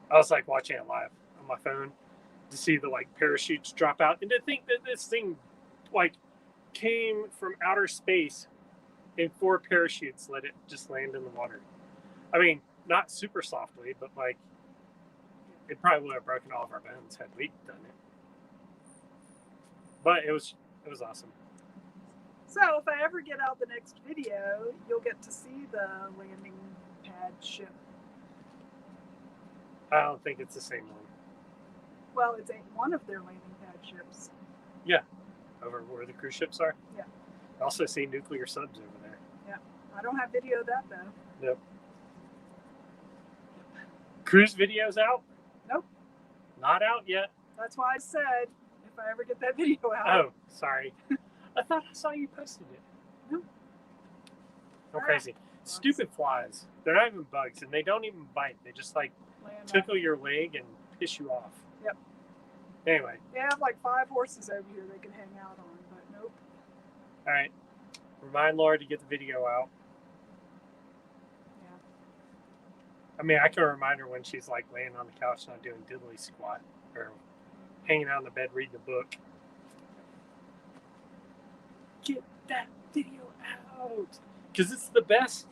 I was like watching it live on my phone to see the like parachutes drop out, and to think that this thing like came from outer space and 4 parachutes let it just land in the water. I mean, not super softly, but like it probably would have broken all of our bones had we done it. But it was awesome. So if I ever get out the next video, you'll get to see the landing pad ship. I don't think it's the same one. Well, it's one of their landing pad ships. Yeah, over where the cruise ships are. Yeah. I also see nuclear subs over there. Yeah, I don't have video of that though. Nope. Cruise videos out? Nope. Not out yet. That's why I said if I ever get that video out. Oh, sorry. I thought I saw you posted it. No. I'm crazy. Stupid flies. They're not even bugs, and they don't even bite. They just like tickle your leg and piss you off. Yep. Anyway. They have like 5 horses over here they can hang out on, but nope. All right. Remind Laura to get the video out. Yeah. I mean, I can remind her when she's like laying on the couch not doing diddly squat or hanging out in the bed reading a book. Get that video out. Because it's the best,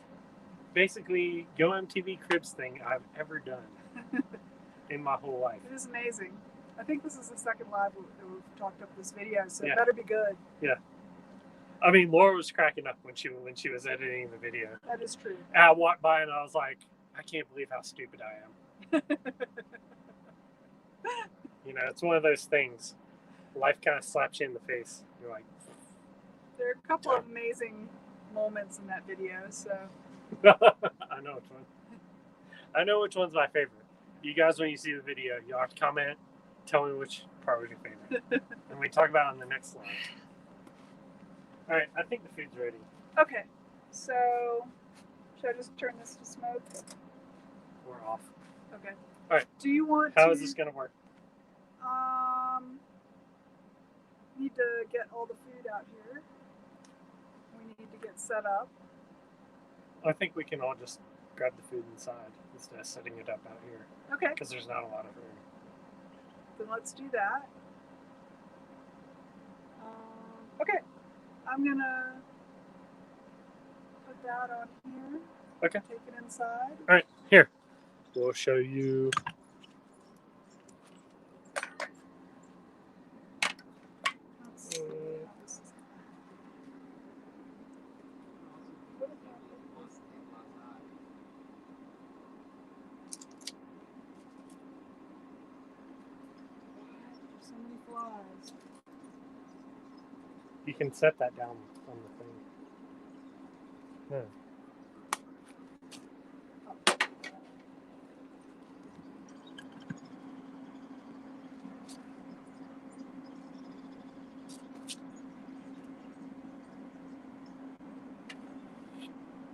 basically, Go MTV Cribs thing I've ever done in my whole life. It is amazing. I think this is the second live that we've talked up this video, so Yeah. it better be good. Yeah. I mean, Laura was cracking up when she was editing the video. That is true. And I walked by and I was like, I can't believe how stupid I am. You know, it's one of those things. Life kind of slaps you in the face. You're like, There are a couple of amazing moments in that video, so. I know which one. I know which one's my favorite. You guys, when you see the video, you'll have to comment, tell me which part was your favorite. And we talk about it on the next slide. All right, I think the food's ready. Okay, so should I just turn this to smoke? We're off. Okay. All right. Do you want How to? is this going to work? Need to get all the food out here. We need to get set up. I think we can all just grab the food inside instead of setting it up out here. Okay. Because there's not a lot of room. Then let's do that. Okay. I'm going to put that on here. Okay. Take it inside. All right, here. We'll show you. Let's see how this is. what happens. So many flies. You can set that down on the thing. No.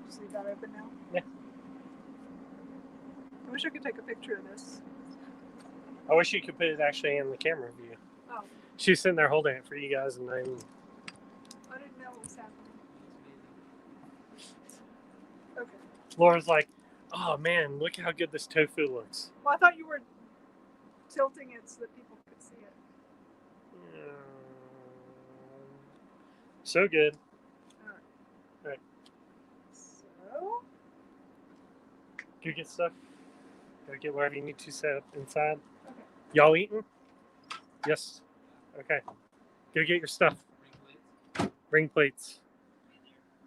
Just leave that open now? Yeah. I wish I could take a picture of this. I wish you could put it actually in the camera view. Oh, She's sitting there holding it for you guys, and I'm. I didn't know what was happening. Okay. Laura's like, oh man, look how good this tofu looks. Well, I thought you were tilting it so that people could see it. So good. All Right. So, Go get stuff. Go get whatever you need to set up inside. okay. Y'all eating? Yes. Okay. Go get your stuff. Bring plates.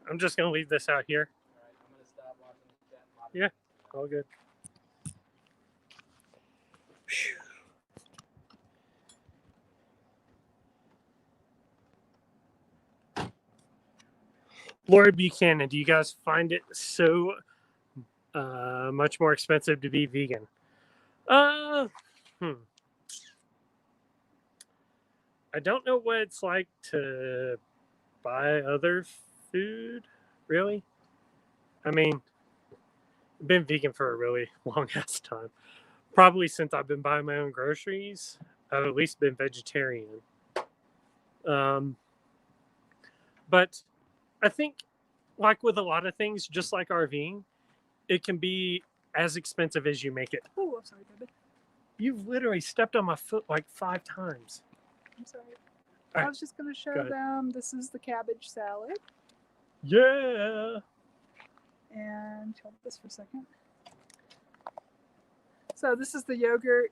I'm just gonna leave this out here. Yeah, all good. Whew. Laura Buchanan, do you guys find it so much more expensive to be vegan? I don't know what it's like to buy other food, really. I mean, I've been vegan for a really long ass time. Probably since I've been buying my own groceries, I've at least been vegetarian. But I think, like with a lot of things, just like RVing, it can be as expensive as you make it. Oh, I'm sorry, baby. You've literally stepped on my foot like 5 times. I'm sorry. All I right, was just going to show go ahead. them. This is the cabbage salad. Yeah. And hold this for a second. So this is the yogurt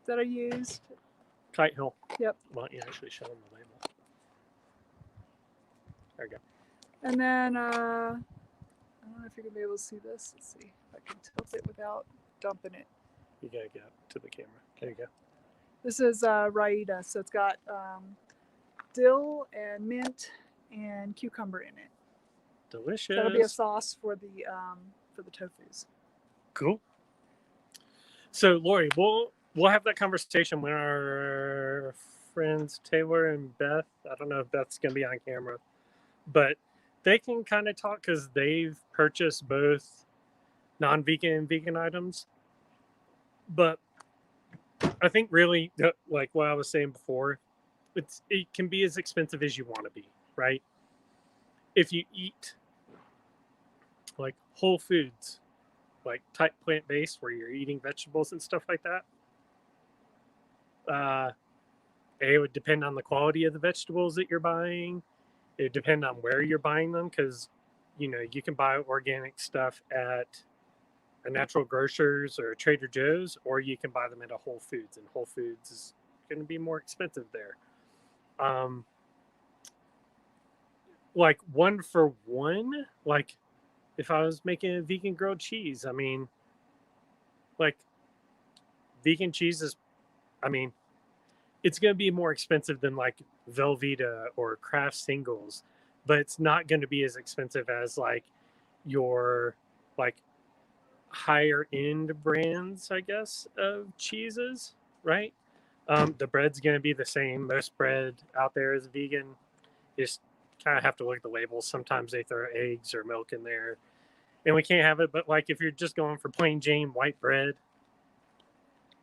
that I used. Kite Hill. Yep. Why don't you actually show them the label? There we go. And then, I don't know if you're going to be able to see this. Let's see if I can tilt it without dumping it. You gotta get to the camera. There you go. This is raita, so it's got dill and mint and cucumber in it. Delicious. That'll be a sauce for the tofus. Cool. So, Lori, we'll have that conversation when our friends Taylor and Beth. I don't know if Beth's gonna be on camera, but they can kind of talk because they've purchased both non-vegan and vegan items. But I think really, like what I was saying before, it can be as expensive as you want to be, right? If you eat like whole foods, like type plant-based, where you're eating vegetables and stuff like that, it would depend on the quality of the vegetables that you're buying. It would depend on where you're buying them, because you can buy organic stuff at a natural grocers or a Trader Joe's, or you can buy them at a Whole Foods, and Whole Foods is going to be more expensive there. Like 1 for 1, like if I was making a vegan grilled cheese, I mean, like vegan cheese is, I mean, it's going to be more expensive than like Velveeta or Kraft Singles, but it's not going to be as expensive as like your like higher end brands, I guess, of cheeses, right? The bread's going to be the same. Most bread out there is vegan. You just kind of have to look at the labels. Sometimes they throw eggs or milk in there, and we can't have it. But like if you're just going for plain Jane white bread,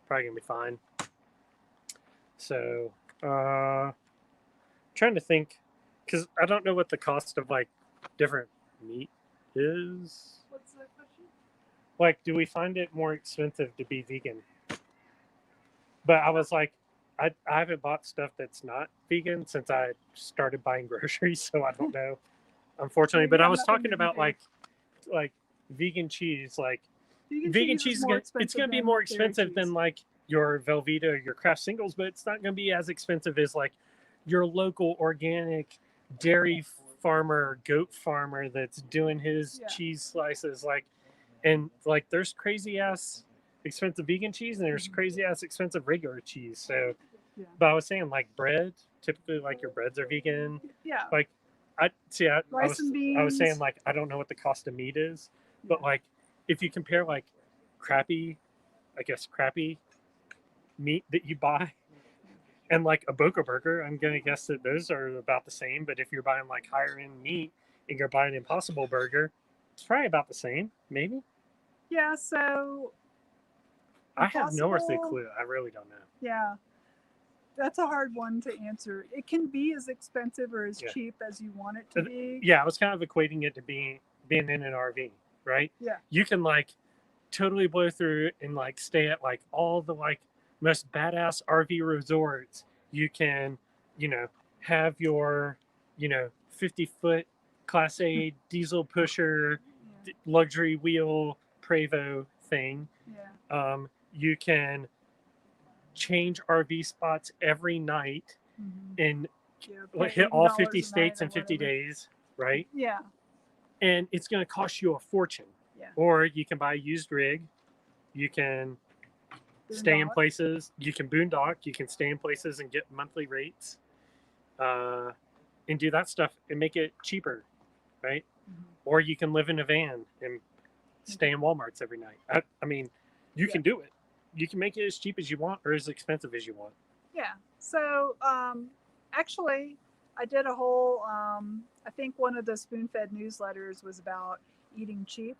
probably gonna be fine. So trying to think, because I don't know what the cost of like different meat is. What's the question? Like, do we find it more expensive to be vegan? But I was like, I haven't bought stuff that's not vegan since I started buying groceries, so I don't know, unfortunately. But I was talking about like vegan cheese. Like vegan cheese is it's going to be more expensive than like your Velveeta or your Kraft Singles, but it's not going to be as expensive as like your local organic dairy farmer, goat farmer that's doing his Yeah. cheese slices, like, and like there's crazy ass expensive vegan cheese and there's crazy ass expensive regular cheese. So, Yeah. but I was saying like bread, typically like your breads are vegan. Yeah. Like I see, I Rice was and I was saying beans. like I don't know what the cost of meat is, but Yeah. like if you compare like crappy, I guess crappy meat that you buy and like a Boca burger, I'm gonna guess that those are about the same. But if you're buying like higher end meat and you're buying Impossible Burger, it's probably about the same, maybe. Yeah. So I have no earthly Impossible- clue. I really don't know. yeah, that's a hard one to answer. It can be as expensive or as Yeah. cheap as you want it to be. Yeah, I was kind of equating it to being in an RV, right? Yeah. You can like totally blow through and like stay at like all the like most badass RV resorts. You can, have your, 50-foot Class A diesel pusher Yeah. luxury wheel Prevo thing. Yeah. You can change RV spots every night Mhm. and Yeah, like, pay hit all $80 50 a states night in or 50 whatever. days, right? Yeah. And it's going to cost you a fortune. Yeah. Or you can buy a used rig. You can stay in Boondock. places. You can boondock. You can stay in places and get monthly rates, and do that stuff and make it cheaper, right? Mhm. Or you can live in a van and stay in Walmarts every night. I mean, you can do it. You can make it as cheap as you want or as expensive as you want. Yeah. So, actually, I did a whole. I think one of the spoon-fed newsletters was about eating cheap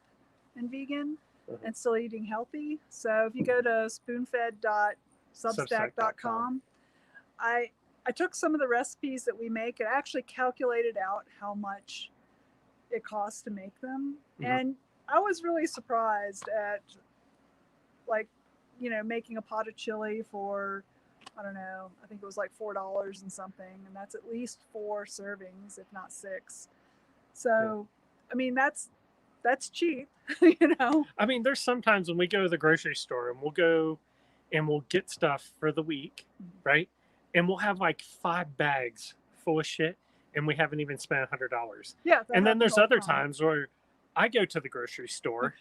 and vegan and still eating healthy. So, if you go to spoonfed.substack.com, I took some of the recipes that we make and actually calculated out how much it costs to make them, and I was really surprised at, like, making a pot of chili for, I don't know, I think it was like $4 and something, and that's at least 4 servings, if not 6. So, I mean, that's cheap, I mean, there's sometimes when we go to the grocery store and we'll go and we'll get stuff for the week, right? And we'll have like 5 bags full of shit and we haven't even spent $100. Yeah. And then there's other time. times where I go to the grocery store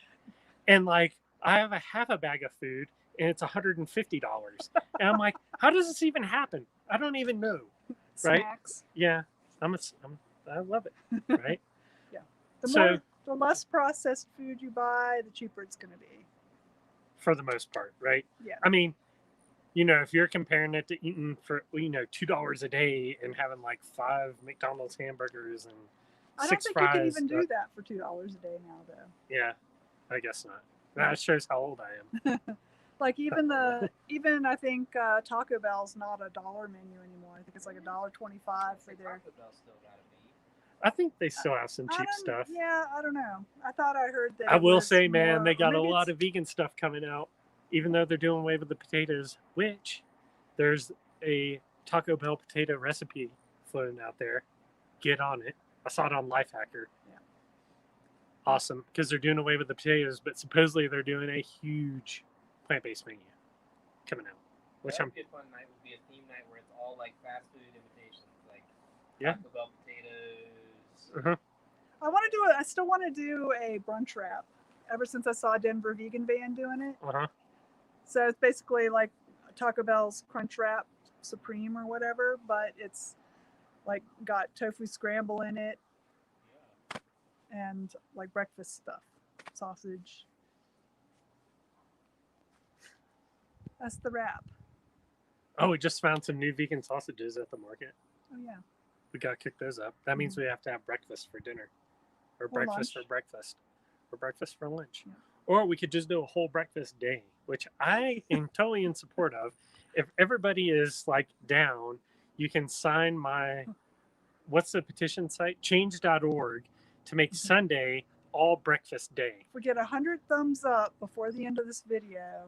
and like I have a half a bag of food and it's $150. And I'm like, how does this even happen? I don't even know. Right? Snacks. Yeah. I love it. Right? The less processed food you buy, the cheaper it's going to be. For the most part, right? Yeah. I mean, if you're comparing it to eating for, $2 a day and having like 5 McDonald's hamburgers and I don't 6 think fries. you can even do that for $2 a day now, though. Yeah, I guess not. That shows how old I am. Like even I think Taco Bell's not a dollar menu anymore. I think it's like $1.25 for their. Taco Bell still got a meat. I think they still have some cheap stuff. Yeah, I don't know. I thought I heard that. I will was say, man, more- they got a maybe lot it's- of vegan stuff coming out, even though they're doing away with the potatoes, which there's a Taco Bell potato recipe floating out there. Get on it. I saw it on Lifehacker. Yeah. Awesome, because they're doing away with the potatoes, but supposedly they're doing a huge plant-based menu coming out. Which That would be a fun night. Would be a theme night where it's all like fast food imitations, like Yeah. Taco Bell potatoes. I still want to do a brunch wrap. Ever since I saw Denver Vegan Van doing it, so it's basically like Taco Bell's Crunch Wrap Supreme or whatever, but it's like got tofu scramble in it and like breakfast stuff, sausage. That's the wrap. Oh, we just found some new vegan sausages at the market. Oh yeah. We got to cook those up. That means we have to have breakfast for dinner, or breakfast lunch. for breakfast, or breakfast for lunch. Yeah. Or we could just do a whole breakfast day, which I am totally in support of. If everybody is like down, you can sign my, what's the petition site? Change.org to make Sunday all breakfast day. If we get 100 thumbs up before the end of this video,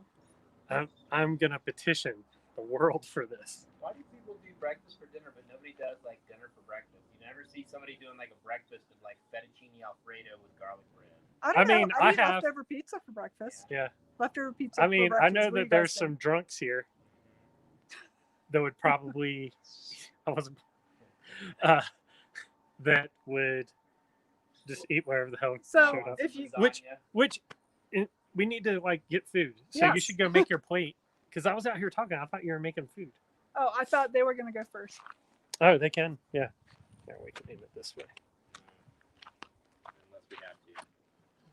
I'm going to petition the world for this. Why do people do breakfast for dinner, but nobody does like dinner for breakfast? You never see somebody doing like a breakfast of like fettuccine alfredo with garlic bread. I don't know. I eat have leftover pizza for breakfast. Yeah. Leftover pizza. I for mean, I breakfast. know What do you that guys there's think? some drunks here that would probably, I wasn't, that would just eat whatever the hell So showed up. if you Which we need to like get food. So you Yes. should go make your plate. Because I was out here talking. I thought you were making food. I thought they were gonna go first. Oh, they can. Yeah. Yeah, we can aim it this way. Unless we have to.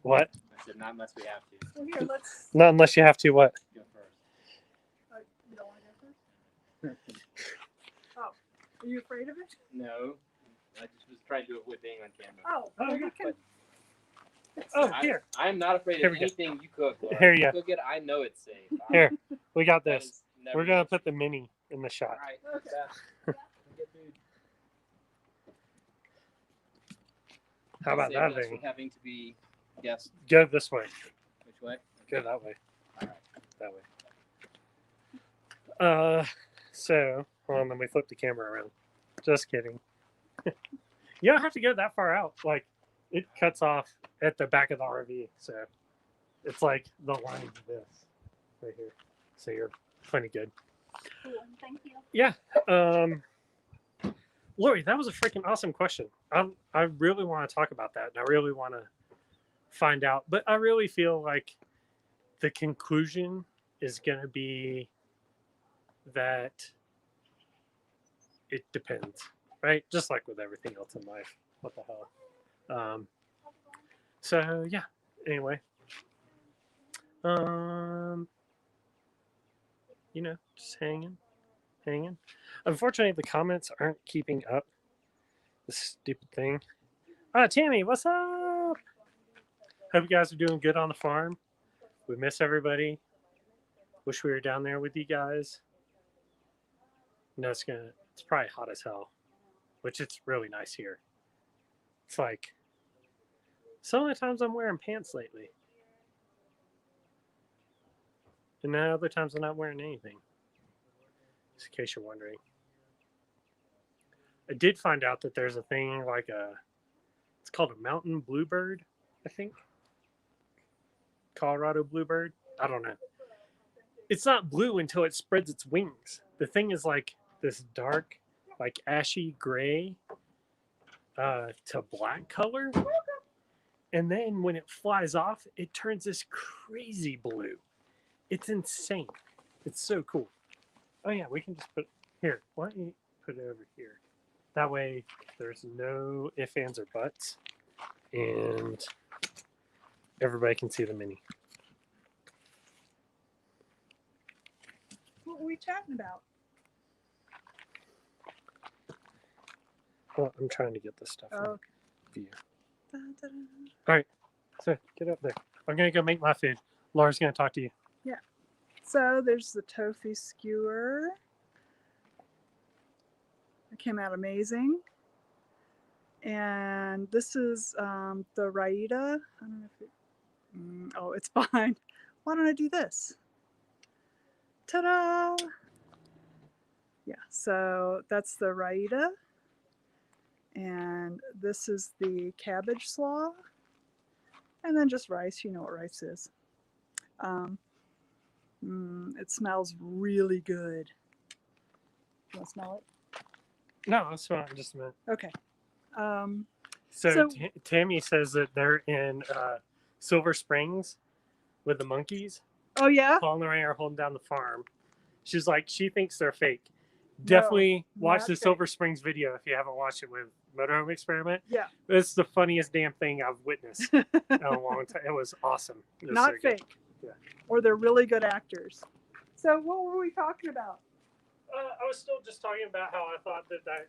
What? I said not unless we have to. Well, here, let's. Not unless you have to. What? Go first. You don't want to go first? Oh, are you afraid of it? No. I just was trying to do it with being on camera. Oh, Oh, well, yeah. you can. Oh, here. I am not afraid Here of we go. anything you cook. Laura. Here you You go. cook it, I know it's safe. Here. We got That this. is never We're gonna an put the mini in the issue. shot. All right. Okay. Beth, get food. How about Save that us thing? from having to be guessed. Go this way. Which way? Go that way. All right. That way. So hold on, let me flip the camera around. Just kidding. You don't have to go that far out. Like it cuts off at the back of the RV, so it's like the line of this right here. So you're plenty good. Cool. Thank you. Yeah. Lori, that was a freaking awesome question. I really want to talk about that, and I really want to find out. But I really feel like the conclusion is going to be that it depends, right? Just like with everything else in life. What the hell? So yeah. Anyway, you know, just hanging. Unfortunately, the comments aren't keeping up. This stupid thing. Tammy, what's up? Hope you guys are doing good on the farm. We miss everybody. Wish we were down there with you guys. No, it's probably hot as hell, which it's really nice here. It's like some of the times I'm wearing pants lately, and then other times I'm not wearing anything. Just in case you're wondering. I did find out that there's a thing like it's called a mountain bluebird, I think. Colorado bluebird. I don't know. It's not blue until it spreads its wings. The thing is like this dark, like ashy gray to black color. And then when it flies off, it turns this crazy blue. It's insane. It's so cool. Oh yeah, we can just put here. Why don't you put it over here? That way there's no ifs, ands, or buts. And everybody can see the mini. What were we chatting about? Well, I'm trying to get this stuff Oh, on okay. view. Da, da, da. All right, so get up there. I'm gonna go make my food. Laura's gonna talk to you. So there's the tofu skewer. It came out amazing. And this is the raita. I don't know if it, oh, it's behind. Why don't I do this? Ta-da! Yeah, so that's the raita. And this is the cabbage slaw. And then just rice. You know what rice is. It smells really good. You want to smell it? No, that's fine. Just a minute. Okay. So, So- Tammy says that they're in Silver Springs with the monkeys. Oh, yeah? Paul and Lorraine are holding down the farm. She's like, she thinks they're fake. No, Definitely watch not the fake. Silver Springs video if you haven't watched it with Motorhome Experiment. Yeah. It's the funniest damn thing I've witnessed in a long time. It was awesome. It was Not so good. fake. Yeah. Or they're really good actors. So what were we talking about? I was still just talking about how I thought that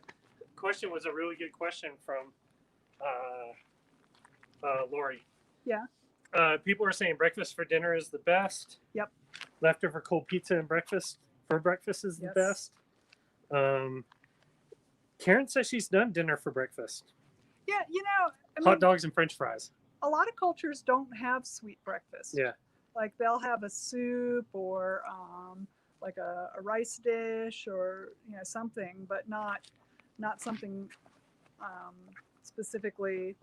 question was a really good question from Lori. Yeah. People are saying breakfast for dinner is the best. Yep. Leftover cold pizza and breakfast for breakfast is the Yes. best. Karen says she's done dinner for breakfast. Yeah, you know, I Hot mean, dogs and French fries. a lot of cultures don't have sweet breakfast. Yeah. Like they'll have a soup or like a rice dish or something, but not something specifically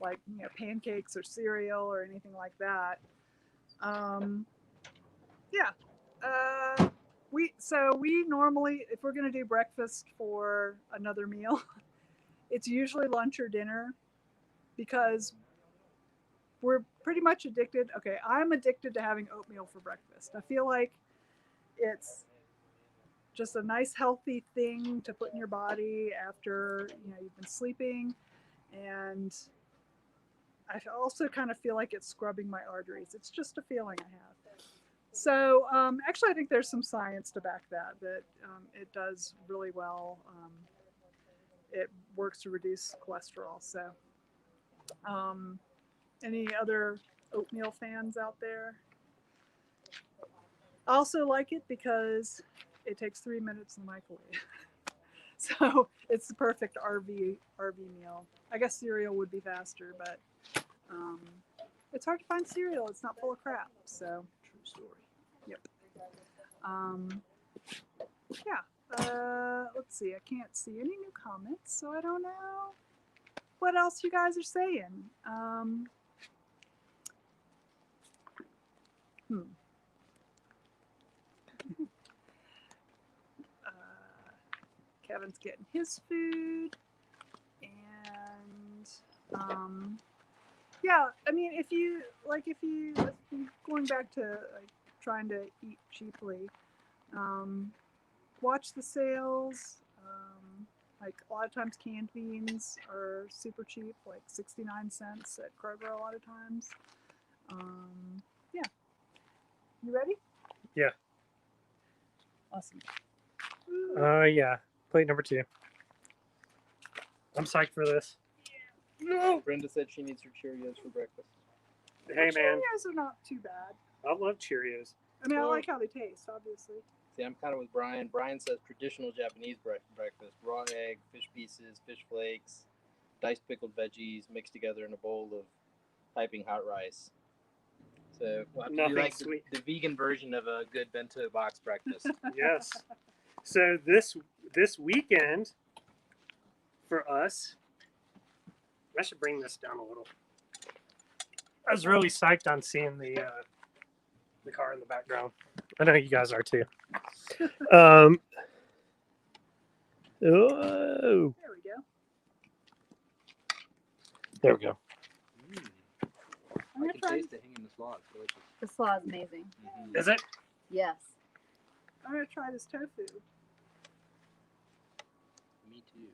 like pancakes or cereal or anything like that. Yeah. We normally, if we're gonna do breakfast for another meal, it's usually lunch or dinner because we're pretty much addicted. Okay, I'm addicted to having oatmeal for breakfast. I feel like it's just a nice healthy thing to put in your body after you've been sleeping, and I also kind of feel like it's scrubbing my arteries. It's just a feeling I have. So actually I think there's some science to back that it does really well. It works to reduce cholesterol. So any other oatmeal fans out there? I also like it because it takes 3 minutes in the microwave. So it's the perfect RV meal. I guess cereal would be faster, but it's hard to find cereal. It's not full of crap. So True story. yep. Yeah. Let's see. I can't see any new comments, so I don't know what else you guys are saying. Kevin's getting his food, and yeah, I mean, if you going back to like trying to eat cheaply, watch the sales. Like a lot of times canned beans are super cheap, like 69 cents at Kroger a lot of times. Yeah. You ready? Yeah. Awesome. Yeah. Plate number 2. I'm psyched for this. No. Brenda said she needs her Cheerios for breakfast. Hey, man. Cheerios are not too bad. I love Cheerios. I mean, I like how they taste, obviously. See, I'm kind of with Brian. Brian says traditional Japanese breakfast: raw egg, fish pieces, fish flakes, diced pickled veggies mixed together in a bowl of piping hot rice. So we'll have to Nothing do like sweet. the vegan version of a good bento box breakfast. Yes. So this weekend for us, I should bring this down a little. I was really psyched on seeing the car in the background. I know you guys are too. Oh, There we go. there we go. I'm I gonna can try. taste it hanging in the slaw. It's delicious. The slaw is amazing. Mm-hmm. Is it? Yes. I'm gonna try this tofu. Me too.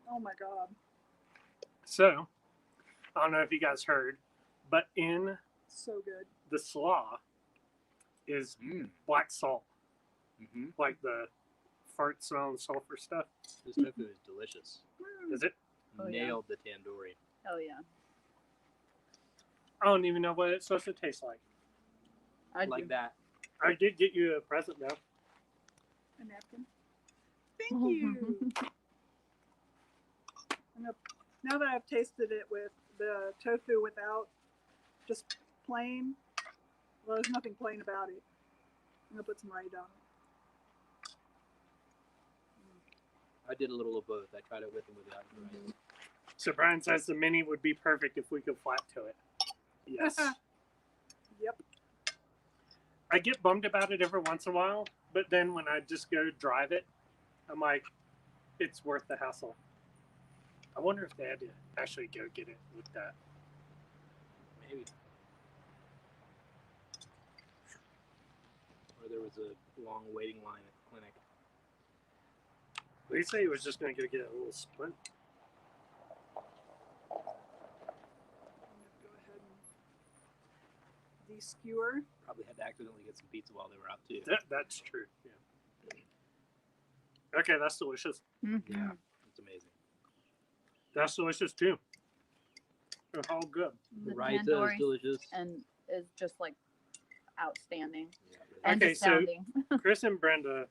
Oh my god. So, I don't know if you guys heard, but in So good. the slaw is black salt, like the fart smell and sulfur stuff. This tofu is delicious. Is it? Oh, yeah. Nailed the tandoori. Oh yeah. I don't even know what it's supposed to taste like. I Like do. that. I did get you a present though. A napkin. Thank you. Now that I've tasted it with the tofu without just plain, well, there's nothing plain about it. I'm gonna put some right on it. I did a little of both. I tried it with and without rice. So Brian says the mini would be perfect if we could flat tow it. Yes. Yep. I get bummed about it every once in a while, but then when I just go drive it, I'm like, it's worth the hassle. I wonder if they had to actually go get it with that. Maybe. Or there was a long waiting line at the clinic. They say he was just going to go get a little splint. I'm gonna go ahead and de-skewer. Probably had to accidentally get some pizza while they were out too. That's true. Yeah. Okay, that's delicious. Mm-hmm. Yeah, it's amazing. That's delicious too. They're all good. The The rice is tandoori delicious. and is just like outstanding Yeah, really. and Okay, so- astounding. Chris and Brenda,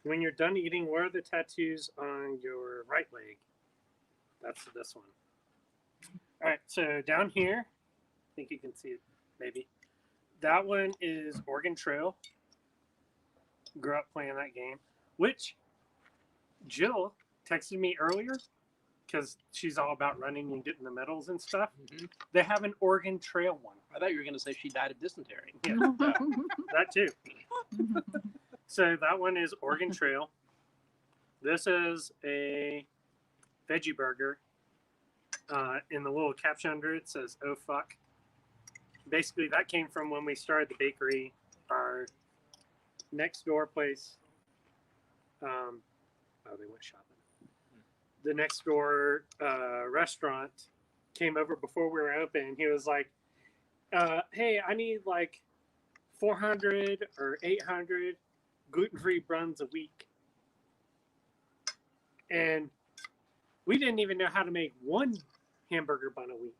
when you're done eating, where are the tattoos on your right leg? That's this one. All right, so down here, I think you can see it, maybe. That one is Oregon Trail. Grew up playing that game, which Jill texted me earlier because she's all about running and getting the medals and stuff. Mhm. They have an Oregon Trail one. I thought you were going to say she died of dysentery. Yeah, that too. So that one is Oregon Trail. This is a veggie burger. In the little caption under it says "Oh fuck." Basically, that came from when we started the bakery. Our next door place. Oh, they went shopping. The next door restaurant came over before we were open. He was like, "Hey, I need like 400 or 800 gluten-free buns a week," and we didn't even know how to make one hamburger bun a week.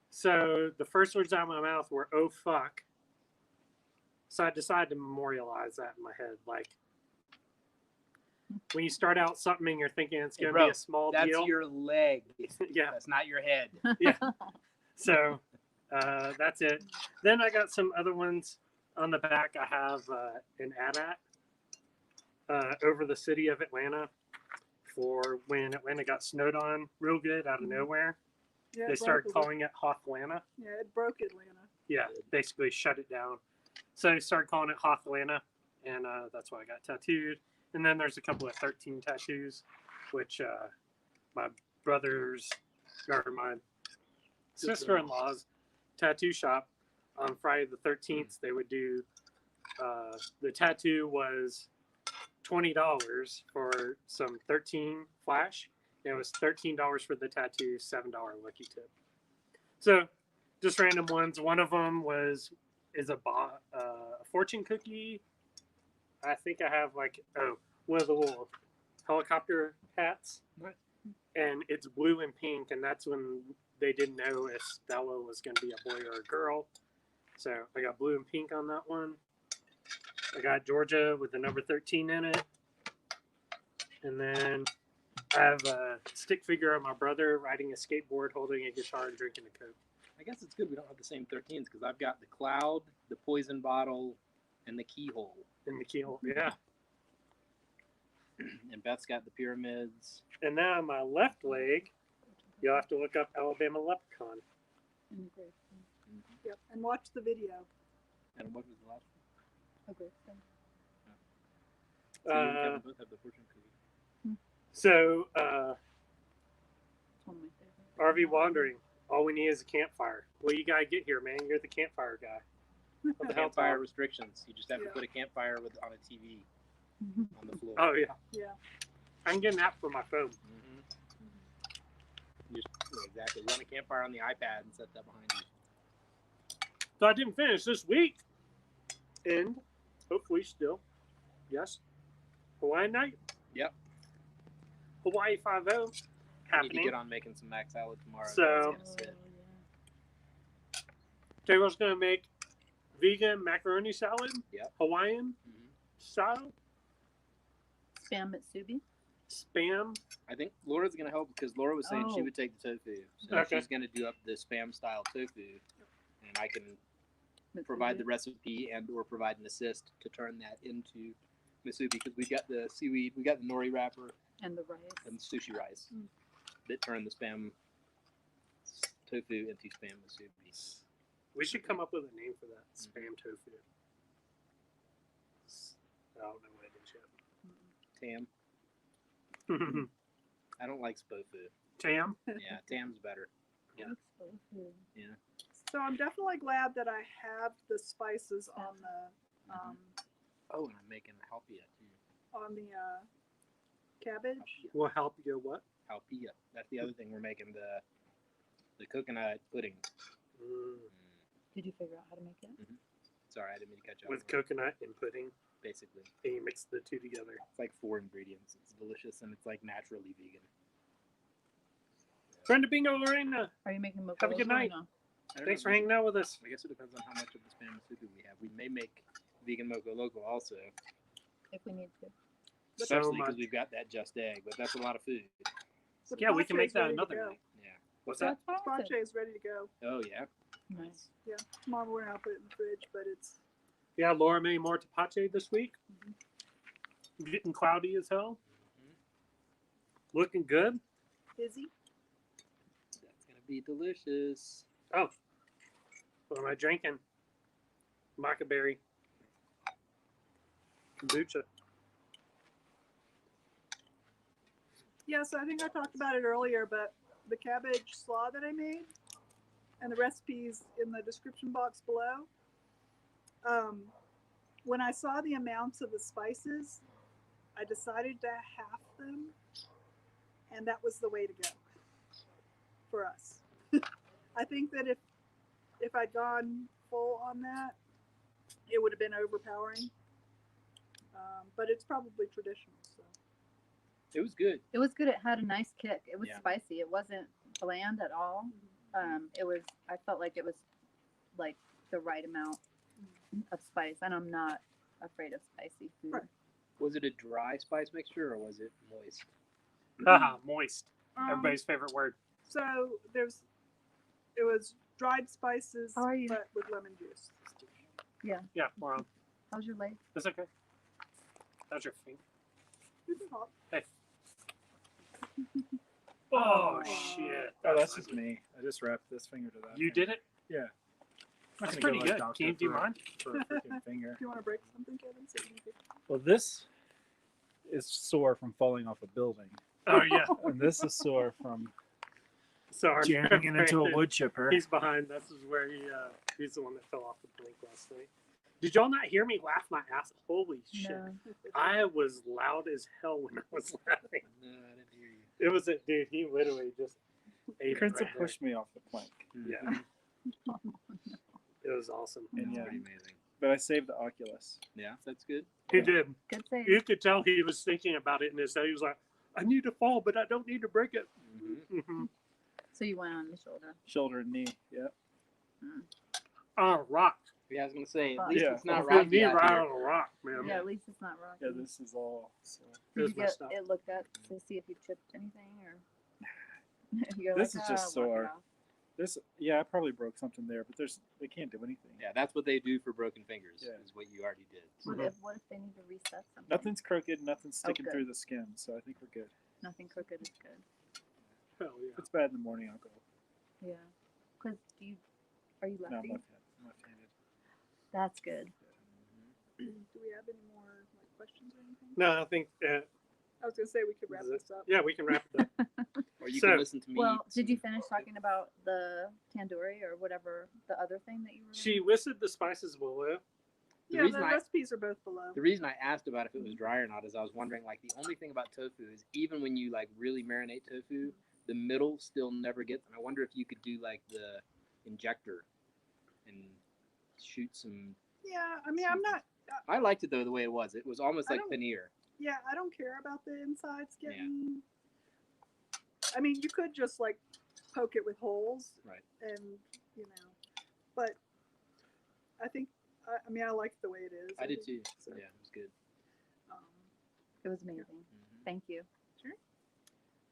So the first words out of my mouth were "oh fuck." So I decided to memorialize that in my head. Like, when you start out something and you're thinking it's going to be a small That's deal. your leg. Yeah. That's not your head. Yeah. So that's it. Then I got some other ones on the back. I have an AT-AT over the city of Atlanta for when Atlanta got snowed on real good out of nowhere. Yeah, They it started broke calling it Hoth-Atlanta. Yeah, it broke Atlanta. Yeah, basically shut it down. So I started calling it Hoth-Atlanta, and that's why I got tattooed. And then there's a couple of 13 tattoos, which my brother's or my sister-in-law's tattoo shop on Friday the 13th, they would do the tattoo was $20 for some 13 flash. And it was $13 for the tattoo, $7 lucky tip. So just random ones. One of them is a fortune cookie. I think I have like one of the little helicopter hats, and it's blue and pink, and that's when they didn't know if Stella was going to be a boy or a girl. So I got blue and pink on that one. I got Georgia with the number 13 in it, and then I have a stick figure of my brother riding a skateboard, holding a guitar, and drinking a Coke. I guess it's good we don't have the same 13s because I've got the cloud, the poison bottle, and the keyhole. In the keyhole, yeah. And Beth's got the pyramids. And now my left leg, you'll have to look up Alabama Leprechaun. Yep, and watch the video. And what was the last Okay. one? So we both have the fortune cookie. So, It's one of my favorites. RV Wandering, all we need is a campfire. Well, you gotta get here, man. You're the campfire guy. What the hell, Campfire Tom? restrictions. You just have to Yeah. put a campfire on a TV on the floor. Oh, yeah. Yeah. I can get an app for my phone. Exactly. Run a campfire on the iPad and set that behind you. So I didn't finish this week. And hopefully still, yes, Hawaiian night. Yep. Hawaii 5-0 I need to happening. get on making some mac salad tomorrow. So- That's gonna sit. Taylor's going to make vegan macaroni salad, Yep. Hawaiian Mhm. style, Spam Mitsubi. spam. I think Laura's gonna help because Laura was saying she Oh. would take the tofu, so Okay. she's gonna do up the spam style tofu, and I can Mitsubi. provide the recipe and or provide an assist to turn that into musubi because we got the seaweed, we got the nori wrapper And the rice. and sushi rice Mm. that turn the spam tofu into spam musubi. We should come up with a name for that. Spam tofu. I don't know what it is Tam, yet. I don't like spofu. Tam? Yeah, Tam's better. Mixed both. So I'm definitely glad that I have the spices on the Oh, and I'm making halpia too. Cabbage. Will help you what? Halpia. That's the other thing we're making the coconut pudding. Did you figure out how to make it? Sorry, I didn't mean to cut you off. With coconut and pudding. Basically, And you mix the two together. it's like 4 ingredients. It's delicious and it's like naturally vegan. Brenda Bingo Lorena, Are you making mocha? Have a good loco or night. no? I don't thanks know, for hanging out with us. I guess it depends on how much of the spam musubi we have. We may make vegan mocha loco also, If we need to. So especially much. because we've got that just egg, but that's a lot of food. The Yeah, we can make papache's that ready to another go. night. Yeah. What's that? That's what I said. Papache is ready to go. Oh yeah. Nice. Yeah, tomorrow morning I'll put it in the fridge, but it's Yeah, Laura made more tapache this week. Getting cloudy as hell. Looking good. busy. That's gonna be delicious. Oh, what am I drinking? Macaberry kombucha. Yeah, so I think I talked about it earlier, but the cabbage slaw that I made and the recipes in the description box below. When I saw the amounts of the spices, I decided to half them, and that was the way to go for us. I think that if I'd gone full on that, it would have been overpowering. But it's probably traditional. So. It was good. It was good. It had a nice kick. It was Yeah. spicy. It wasn't bland at all. It was. I felt like it was like the right amount of spice, and I'm not afraid of spicy food. Right. Was it a dry spice mixture or was it moist? Haha, moist. Um, Everybody's favorite word. So it was dried spices, How are you? but with lemon juice. Yeah, we're on. How's your leg? That's okay. How's your finger? You can talk. Hey. Oh, shit. Oh, that's just me. I just wrapped this finger to that. You did it? Yeah. I'm That's not gonna pretty go like good. doctor Can you do for a- mine? For a freaking finger. If you want to break something, Kevin, so you can Well, this is sore from falling off a building, Oh, yeah. and this is sore from So our jamming it into a wood chipper. He's behind. This is where he's the one that fell off the plank last night. Did y'all not hear me laugh my ass? Holy shit. No. I was loud as hell when I was laughing. No, I didn't hear you. It was a dude. He literally just ate it Prince right had pushed me off the plank, there. Yeah. It was awesome. and That's yeah, pretty amazing. but I saved the Oculus. Yeah, that's good. He did. Good save. You could tell he was thinking about it in his head. He was like, I need to fall, but I don't need to break it. Mm-hmm. Mm-hmm. So you went on the shoulder. Shoulder and knee. Yeah. Oh, rock. Yeah, I was gonna say, Fuck. at least Yeah. it's not If it rocky be out right here. on a rock, man. Yeah, at least it's not rocky. Yeah. This is all. So. It Did was you get messed up. it looked at to see if you chipped anything or? You're This like, is just "Ah, walk it sore." off." This. Yeah, I probably broke something there, but they can't do anything. Yeah, that's what they do for broken fingers. Yeah. Is what you already did. What Mhm. if they need to reset something? Nothing's crooked. Nothing's sticking good. through the skin, so I think we're good. Nothing crooked is good. Hell yeah. If it's bad in the morning, I'll go. Yeah. Cause are you No, lefty? I'm left-handed. That's good. do we have any more like, questions or anything? No, I think, I was gonna say we could wrap Is it- this up. yeah, we can wrap it up. Or you So- can listen to me. Well, eat did you some- finish talking about the tandoori or whatever the other thing that you were? She listed the spices below. The Yeah, reason the I- recipes are both below. The reason I asked about if it was dry or not is I was wondering, like, the only thing about tofu is even when you like really marinate tofu, the middle still never gets. And I wonder if you could do like the injector and shoot some. Yeah, I mean, I'm not. I liked it though the way it was. It was almost I like don't- paneer. Yeah, I don't care about the insides Yeah. getting. I mean, you could just like poke it with holes, Right. and but I think I mean I like the way it is. I did too. So, Yeah, it was good. um, It was amazing. Mhm. Thank you.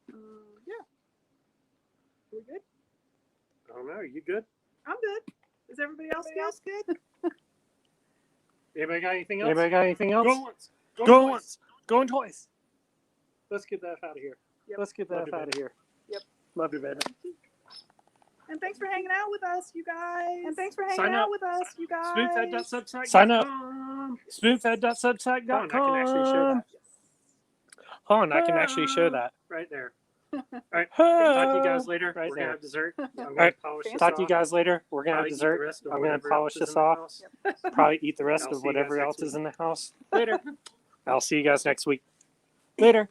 yeah. Are we good? I don't know. Are you good? I'm good. Is everybody else good? Anybody got anything else? Anybody got anything else? Go once. Going once. Going twice. Let's get that out of here. Yep. Let's get Love that you, out of baby. here. Yep. Love you, baby. And thanks for hanging out with us, you guys. And thanks for hanging Sign out up. with us, you guys. Spoonfed.substack.com. Sign up. Oh, Spoonfed.substack.com. and I can actually show that. Oh, and I can actually show that. Right there. All right. Talk to you guys later. Right We're there. gonna have dessert. I'm gonna right. polish this Talk to you off. guys later. We're gonna have Probably eat the dessert. rest of I'm gonna whatever polish else is this in the off. house. Probably eat the rest I'll of see you guys whatever next else is week. in the house. Later. I'll see you guys next week. Later.